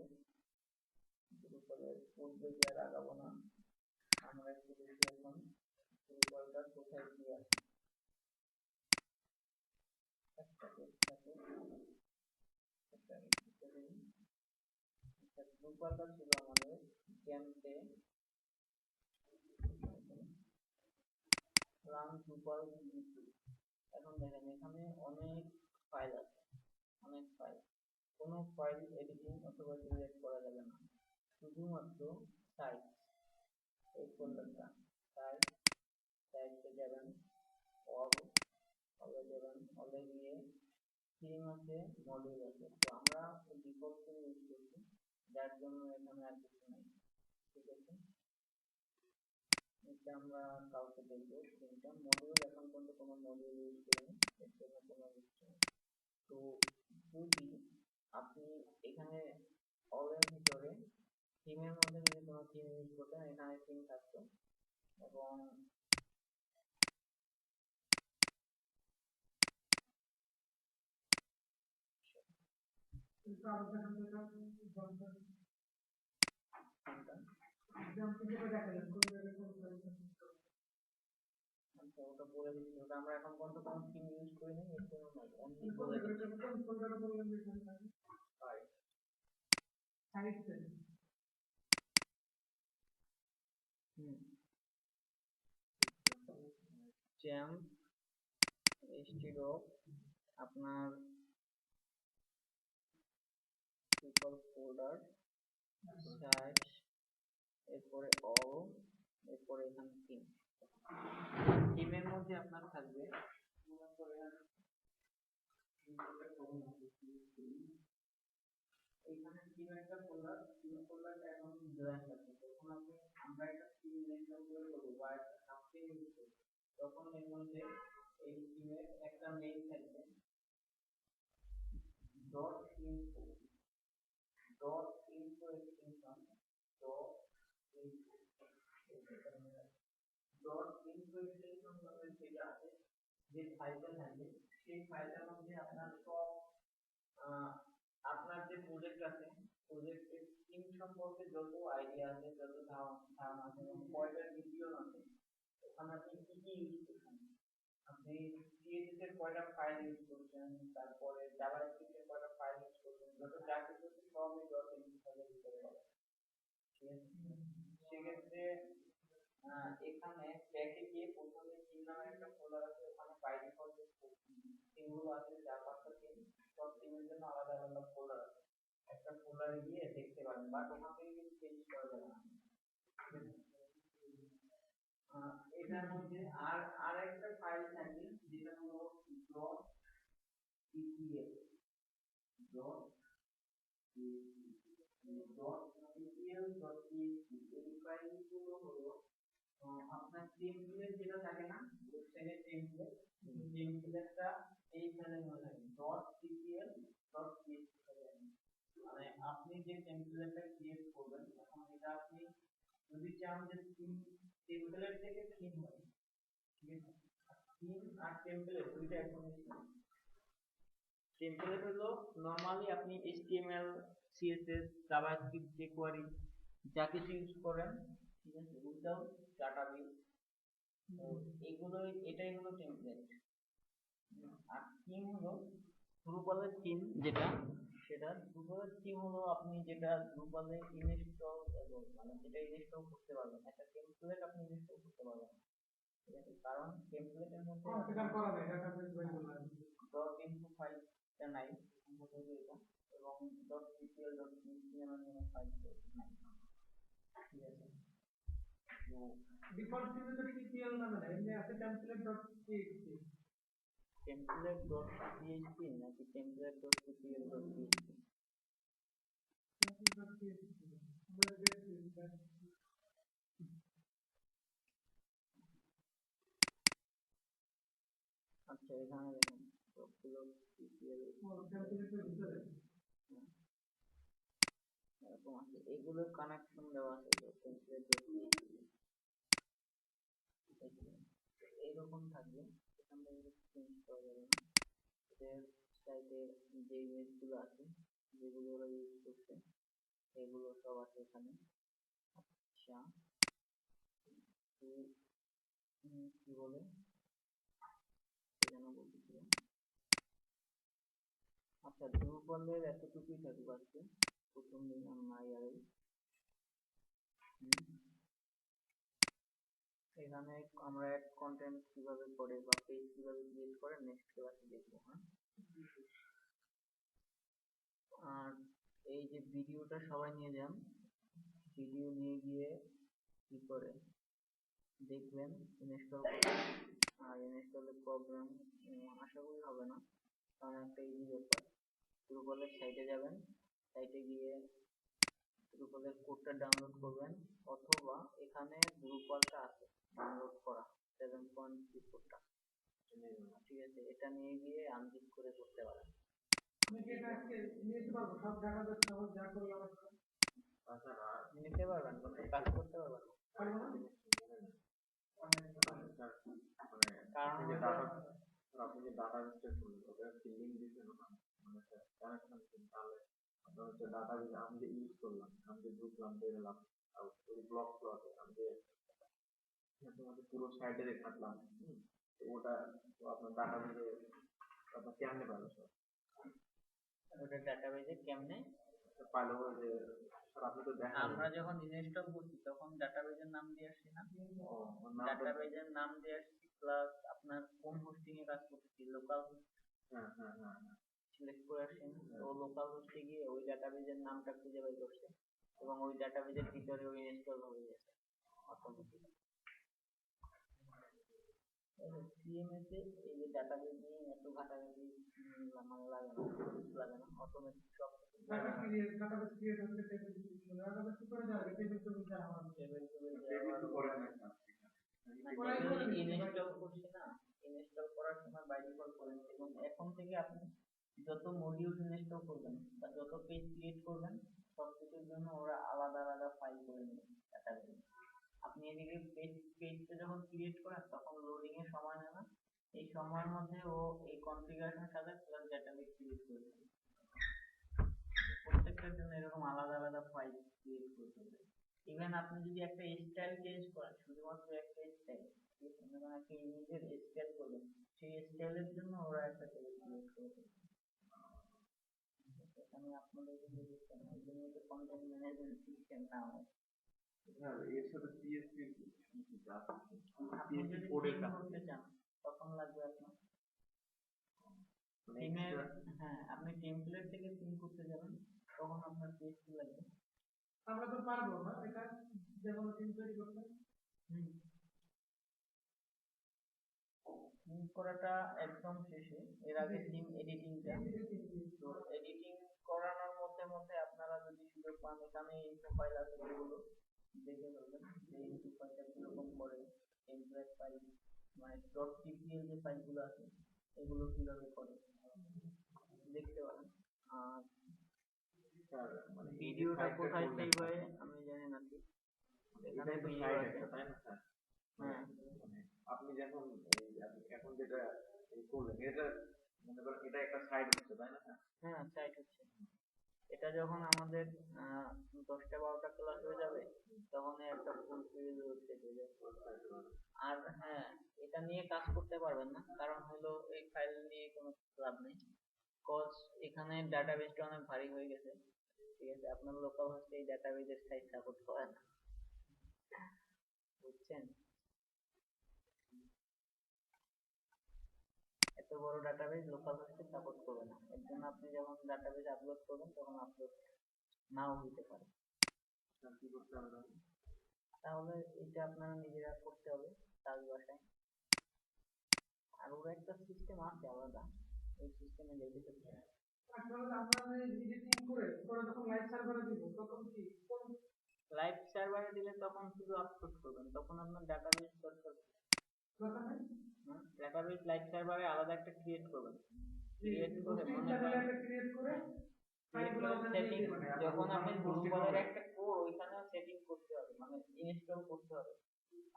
ফুল পেজে আর আগাবো না, আমরা একটু দেখি এখন ড্রুপালটা কোথায় কি আছে। একটা পেজ থাকে, ড্রুপালটা ছিল আমাদের ক্যাম্পে রান ড্রুপাল v2। এখন দেখেন এখানে অনেক ফাইল আছে, অনেক ফাইল, কোনো ফাইল এডিটিং অথবা ডিলিট করা যাবে না, শুধুমাত্র সাইট, এই ফোল্ডারটা সাইট, সাইটে যাবেন, অলে যাবেন, অলে গিয়ে থিম আছে, মডিউল আছে, তো আমরা ডিফল্ট থিম ইউজ করছি, যার জন্য এখানে আর কিছু নাই। ঠিক আছে, এটা আমরা কাউকে দেখবো থিমটা, মডিউল এখন পর্যন্ত কোনো মডিউল ইউজ করিনি, এর জন্য কোনো কিছু নেই। তো যদি আপনি এখানে অলের ভিতরে থিমের মধ্যে যদি কোনো থিম ইউজ করতেন, এখানে থিম থাকতো, এবং আচ্ছা, ওটা বলে দিচ্ছি, ওটা আমরা এখন পর্যন্ত কোনো থিম ইউজ করিনি, এর জন্য নয়, অনলি বলে চ্যাম্প stdoc আপনার ড্রুপাল ফোল্ডার, সাইট, এরপরে অল, এরপরে এখানে থিম, থিমের মধ্যে আপনার থাকবে এখানে থিম একটা ফোল্ডার, থিম ফোল্ডারটা এখন ব্ল্যাঙ্ক আছে, যখন আমরা একটা থিম ইনস্টল করবো বা একটা সাবথিম ইউজ করবো, তখন এর মধ্যে এই থিমের একটা মেইন থাকবে dot info, dot info extension, dot info, dot info extension মানে যেটা আছে, যে ফাইলটা থাকবে সেই ফাইলটার মধ্যে আপনার সব আপনার যে প্রজেক্ট আছে, প্রজেক্টের থিম সম্পর্কে যত আইডিয়া আছে, যত ধারণা আছে, এবং কয়টা রিজিয়ন আছে, ওখানে আপনি কি কি ইউজ করছেন, আপনি CSS এর কয়টা ফাইল ইউজ করছেন, তারপরে জাভাস্ক্রিপ্ট এর কয়টা ফাইল ইউজ করছেন, যত যা কিছু আছে সব এই ডট ইনফো ফাইলের ভিতরে পাবেন। ঠিক আছে, সেক্ষেত্রে এখানে ব্যাকে গিয়ে প্রথমে থিম নামে একটা ফোল্ডার আছে, ওখানে বাই ডিফল্ট যে থিমগুলো আছে, 4-5টা থিম, সব থিমের জন্য আলাদা আলাদা ফোল্ডার আছে, একটা ফোল্ডারে গিয়ে দেখতে পারেন, বাট ওখান থেকে কিন্তু চেঞ্জ করা যাবে না। এটার মধ্যে আর একটা ফাইল থাকে যেটা হলো dot epl, dot dot epl dot php, এই ফাইলগুলো হলো আপনার টেমপ্লেট যেটা থাকে না, ওয়েবসাইটের টেমপ্লেট, টেমপ্লেটটা এই ফাইলের মধ্যে থাকে ডট epl ডট php, মানে আপনি যে টেমপ্লেটটা ক্রিয়েট করবেন, এখন এটা আপনি যদি চান যে টেমপ্লেট থেকে থিম হয়, ঠিক আছে, থিম আর টেমপ্লেট দুইটা একসাথে। টেমপ্লেট হলো নরমালি আপনি HTML CSS জাভাস্ক্রিপ্ট jQuery যা কিছু ইউজ করেন, ঠিক আছে, উইদাউট ডাটাবেস, এটাই হলো টেমপ্লেট। আর থিম হলো ড্রুপালের থিম, যেটা সেটা ড্রুপালের থিম হলো আপনি যেটা ড্রুপালে ইনস্টল, মানে যেটা ইনস্টল করতে পারবেন, একটা টেমপ্লেট আপনি ইনস্টল করতে পারবেন, ঠিক আছে, কারণ টেমপ্লেটের মধ্যে ডট ইনফো ফাইলটা নাই, এটা, এবং ডট epl ডট php নামের কোনো ফাইল নাই। ঠিক আছে ডিফল্ট ফিল্ডে তো টিপিএল নামে না এমনি আছে টেমপ্লেট.টিএক্সটি template.php নাকি template.tpl.php? টেমপ্লেট.টিএক্সটি আমরা দেখছি আচ্ছা এখানে দেখুন সবগুলো tpl টেমপ্লেটের ভিতরে এরকম আছে, এগুলোর কানেকশন দেওয়া আছে template.php এইরকম থাকবে, এখান থেকে চেঞ্জ করা যাবে না। এদের সাইটে যে ইমেজগুলো আছে যেগুলো ওরা ইউজ করছে এগুলো সব আছে এখানে। আচ্ছা কি বলে কি যেন বলতেছিলাম, আচ্ছা ড্রুপালের এতটুকুই থাকবে আজকে, প্রথম দিন মাইয়ারের। এখানে আমরা অ্যাড কন্টেন্ট কিভাবে করে বা পেজ কিভাবে ক্রিয়েট করে নেক্সট ক্লাসে দেখবো। হ্যাঁ, আর এই যে ভিডিওটা সবাই নিয়ে যান, ভিডিও নিয়ে গিয়ে কি করে দেখবেন ইনস্টল করতে, আর ইনস্টলের প্রবলেম আশা করি হবে না, কারণ একটা ইজি ব্যাপার। ড্রুপালের সাইটে যাবেন, সাইটে গিয়ে ড্রুপালের কোডটা ডাউনলোড করবেন, অথবা এখানে ড্রুপালটা আছে ডাউনলোড করা 7.3 কোডটা, ঠিক আছে, এটা নিয়ে গিয়ে আনজিপ করে করতে পারেন। আমি কি এটা আজকে নিতে পারবো সব ডাটাবেস সহ যা করলাম তাছাড়া নিতে পারবেন কিন্তু কাজ করতে পারবেন না। পারবো না মানে কারণ আপনি যে হলো ডাটা আপনি যে ডাটাবেসটা করলেন ওটা একটি লিঙ্ক দিচ্ছেন না, মানে কানেকশন, তাহলে আপনার হচ্ছে ডাটাবেস আমি যে ইউজ করলাম, আমি যে ঢুকলাম বেরোলাম ওই ব্লক প্লটে আমি যে তোমাদের পুরো সাইডে দেখালাম, তো ওটা তো আপনার ডাটাবেসে আপনার কেমনে পাবে সব ওটা ডাটাবেজে কেমনে পাইলো যে স্যার আপনি তো দেখালেন আমরা যখন ইনস্টল করছি তখন ডাটাবেজের নাম দিয়ে আসছি না, ওর নামটা ডাটাবেজের নাম দিয়ে আসছি, প্লাস আপনার কোন হোস্টিং এ কাজ করতেছি লোকাল হ্যাঁ হ্যাঁ হ্যাঁ হ্যাঁ সিলেক্ট করে আসছেন, তো লোকাল হোস্টে গিয়ে ওই ডাটাবেজের নামটা খুঁজে বের করছে এবং ওই ডাটাবেজের ভিতরে ওই ইনস্টল হয়ে গেছে অটোমেটিক। সিএমএস এ এই যে ডাটাবেজ নিয়ে এত ঘাটাঘাটি মানে লাগে না অটোমেটিক সব ডাটাবেস ক্রিয়েট হচ্ছে টেবিল ডাটাবেস কি করে যাবে টেবিল তো বুঝা হবে টেবিল টেবিল তো করে না ইনস্টল করছি না, ইনস্টল করার সময় বাই ডিফল্ট করে নিচ্ছে, এবং এখন থেকে আপনি যত মডিউল ইনস্টল করবেন বা যত পেজ ক্রিয়েট করবেন সবকিছুর জন্য ওরা আলাদা আলাদা ফাইল করে নেবে ডাটাবেজে। আপনি এদিকে পেজটা যখন ক্রিয়েট করেন তখন লোডিং এর সময় নেয় না, এই সময়ের মধ্যে ও এই কনফিগারেশনের সাথে প্লাস ডাটাবেস ক্রিয়েট করে দেবে। প্রত্যেকটার জন্য এরকম আলাদা আলাদা ফাইল ক্রিয়েট করতে হবে। ইভেন আপনি যদি একটা স্টাইল চেঞ্জ করেন, শুধুমাত্র একটা স্টাইল, যখন একটা ইমেজের স্টাইল করবেন সেই স্টাইলের জন্য ওরা একটা টেবিল ক্রিয়েট করে দেবে। এখানে আপনাদের যদি দেখছেন ওই জন্য কন্টেন্ট ম্যানেজমেন্ট সিস্টেম নাম। এর সাথে পিএসপি কি কাজ আছে? আপনি যদি থিম করতে চান তখন লাগবে আপনার থিমের, হ্যাঁ আপনি টেমপ্লেট থেকে থিম করতে যাবেন তখন আপনার পিএসপি লাগবে। আমরা তো পারবো না এটা যেমন থিম তৈরি করতে থিম করাটা একদম শেষে, এর আগে থিম এডিটিংটা, তো এডিটিং করানোর মধ্যে মধ্যে আপনারা যদি সুযোগ পান এখানে ইনফো ফাইল আছে যেগুলো দেখে ফেলবেন যে ইনফো ফাইলটা কিরকম করে, টেমপ্লেট ফাইল মানে .tpl যে ফাইলগুলো আছে এগুলো কিভাবে করে দেখতে পারেন। আর মানে ভিডিওটা কোথায় সেভ হয় আমি জানি না ঠিক, এখানে ভিডিও আছে তাই না স্যার? হ্যাঁ মানে আপনি যখন এখন যেটা করলেন এটা মনে করেন এটা একটা সাইড হচ্ছে তাই না? হ্যাঁ সাইট হচ্ছে, এটা যখন আমাদের 10টা-12টা ক্লাস হয়ে যাবে তখন একটা ফুল ফিল ওয়েবসাইট হয়ে যাবে। আর হ্যাঁ এটা নিয়ে কাজ করতে পারবেন না, কারণ হলো এই ফাইল নিয়ে কোনো লাভ নেই, কজ এখানে ডাটাবেসটা অনেক ভারী হয়ে গেছে, ঠিক আছে, আপনার লোকাল হোস্টে এই ডাটাবেসের সাইজ সাপোর্ট করে না, বুঝছেন, এত বড় ডাটাবেস লোকাল হোস্টে সাপোর্ট করবে না, এর জন্য আপনি যখন ডাটাবেস আপলোড করবেন তখন আপলোড নাও হইতে পারে। কি করতে হবে? তাহলে এটা আপনারা নিজেরা করতে হবে কাজ বাসায়। আর ওর একটা সিস্টেম আছে আলাদা, ওই সিস্টেমে দেখে করতে হবে। আসলে আমরা এডিটিং করে পরে যখন লাইভ সার্ভারে দিব তখন কি কোন লাইভ সার্ভারে দিলে তখন শুধু আপলোড করবেন, তখন আপনার ডাটাবেস দরকার। দরকার নেই? ডাটাবেস লাইভ সার্ভারে আলাদা একটা ক্রিয়েট করবেন, ক্রিয়েট করে হোস্টিং মনে লেভেলে করেন একটা ক্রিয়েট করে ফাইলগুলো ক্রিয়েট ওখানে দিয়ে সেটিং, দিবেন। যখন আপনি ড্রুপালের একটা কোড ওইখানেও সেটিং করতে হবে, মানে ইনস্টল করতে হবে।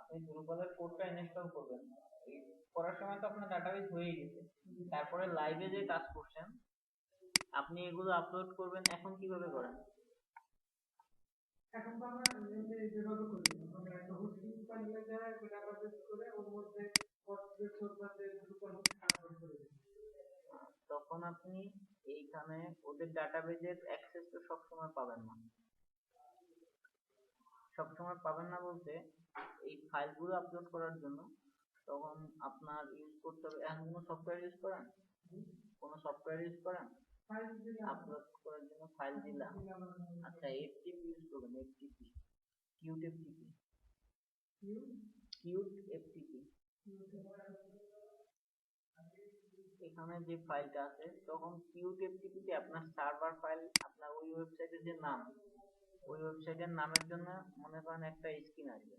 আপনি ড্রুপালের কোডটা ইনস্টল করবেন, এই করার সময় তো আপনার ডাটাবেস হয়ে গেছে, তারপরে লাইভে যে কাজ করছেন আপনি এগুলো আপলোড করবেন। এখন কিভাবে করেন? এখন তো আমরা যেভাবে করি আমরা একটা হোস্টিং ফাইলে যায় ডাটাবেস করে ওর মধ্যে ওয়ার্ডপ্রেস ওটাতে ড্রুপাল হোস্টিং আপলোড করে দিই। তখন আপনি এইখানে ওদের ডাটাবেজের অ্যাক্সেস তো সবসময় পাবেন না। সবসময় পাবেন না বলতে, এই ফাইলগুলো আপলোড করার জন্য তখন আপনার ইউজ করতে হবে। এখন কোনো সফটওয়্যার ইউজ করেন? কোনো সফটওয়্যার ইউজ করেন ফাইল দিলাম আপলোড করার জন্য? ফাইল দিলাম। আচ্ছা, এফটিপি ইউজ করবেন, FTP, cute FTP, cute FTP. এখানে যে ফাইলটা আছে তখন কিউট এফটিপি তে আপনার সার্ভার ফাইল, আপনার ওই ওয়েবসাইটের যে নাম, ওই ওয়েবসাইটের নামের জন্য মনে করেন একটা স্ক্রিন আসবে,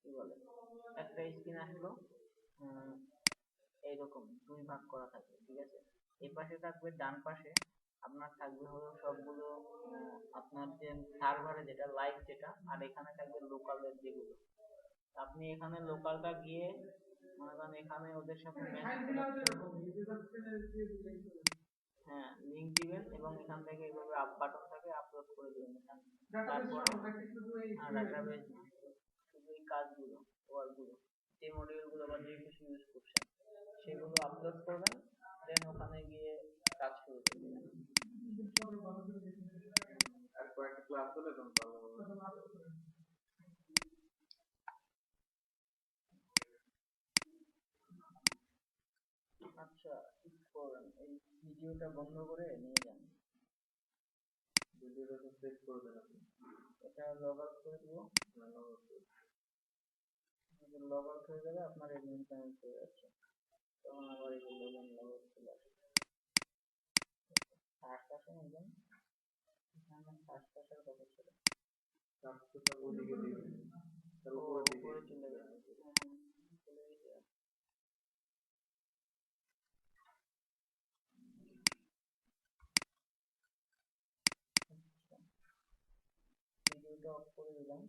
কি বলে, একটা স্ক্রিন আসলো, এইরকম দুই ভাগ করা থাকবে, ঠিক আছে? এই পাশে থাকবে, ডান পাশে আপনার থাকবে হলো সবগুলো আপনার যে সার্ভারে যেটা লাইভ যেটা, আর এখানে থাকবে লোকালের যেগুলো। আপনি এখানে লোকালটা গিয়ে মনে করেন এখানে ওদের সাথে ফাইল দিলাম যেরকম ইউজার স্ক্রিনে দিয়ে দিলেই চলে। হ্যাঁ, লিংক দিবেন এবং এখান থেকে এইভাবে আপ বাটন থাকে, আপলোড করে দিবেন এখানে। ডাটাবেস তারপরে সহ নাকি শুধু এই ডাটাবেস না, শুধু এই কাজগুলো, ওয়ার্কগুলো, যে মডিউলগুলো বা যে কিছু ইউজ করছেন সেগুলো আপলোড করবেন, দেন ওখানে গিয়ে কাজ শুরু করবেন। সবাই ভালো করে দেখে আর কয়েকটা ক্লাস হলে তখন ভালো হবে। তখন আপলোড করে আচ্ছা, ঠিক করবেন, এই ভিডিওটা বন্ধ করে নিয়ে যান, ভিডিওটা তো সেভ করবেন আপনি। এটা লগ আউট করে দিব। লগ আউট হয়ে গেলে আপনার এডমিন প্যানেল চলে যাচ্ছে, তখন আবার এগুলো লগ আউট চলে আসবে। ফার্স্ট আসেন একদম, এখানে ফার্স্ট আসার কথা ছিল, সাবস্ক্রিপশন ওইদিকে দিবেন, তার উপরের দিকে। উপরে চলে গেছে, চলে গেছে। ভিডিওটা অফ করে দিলাম।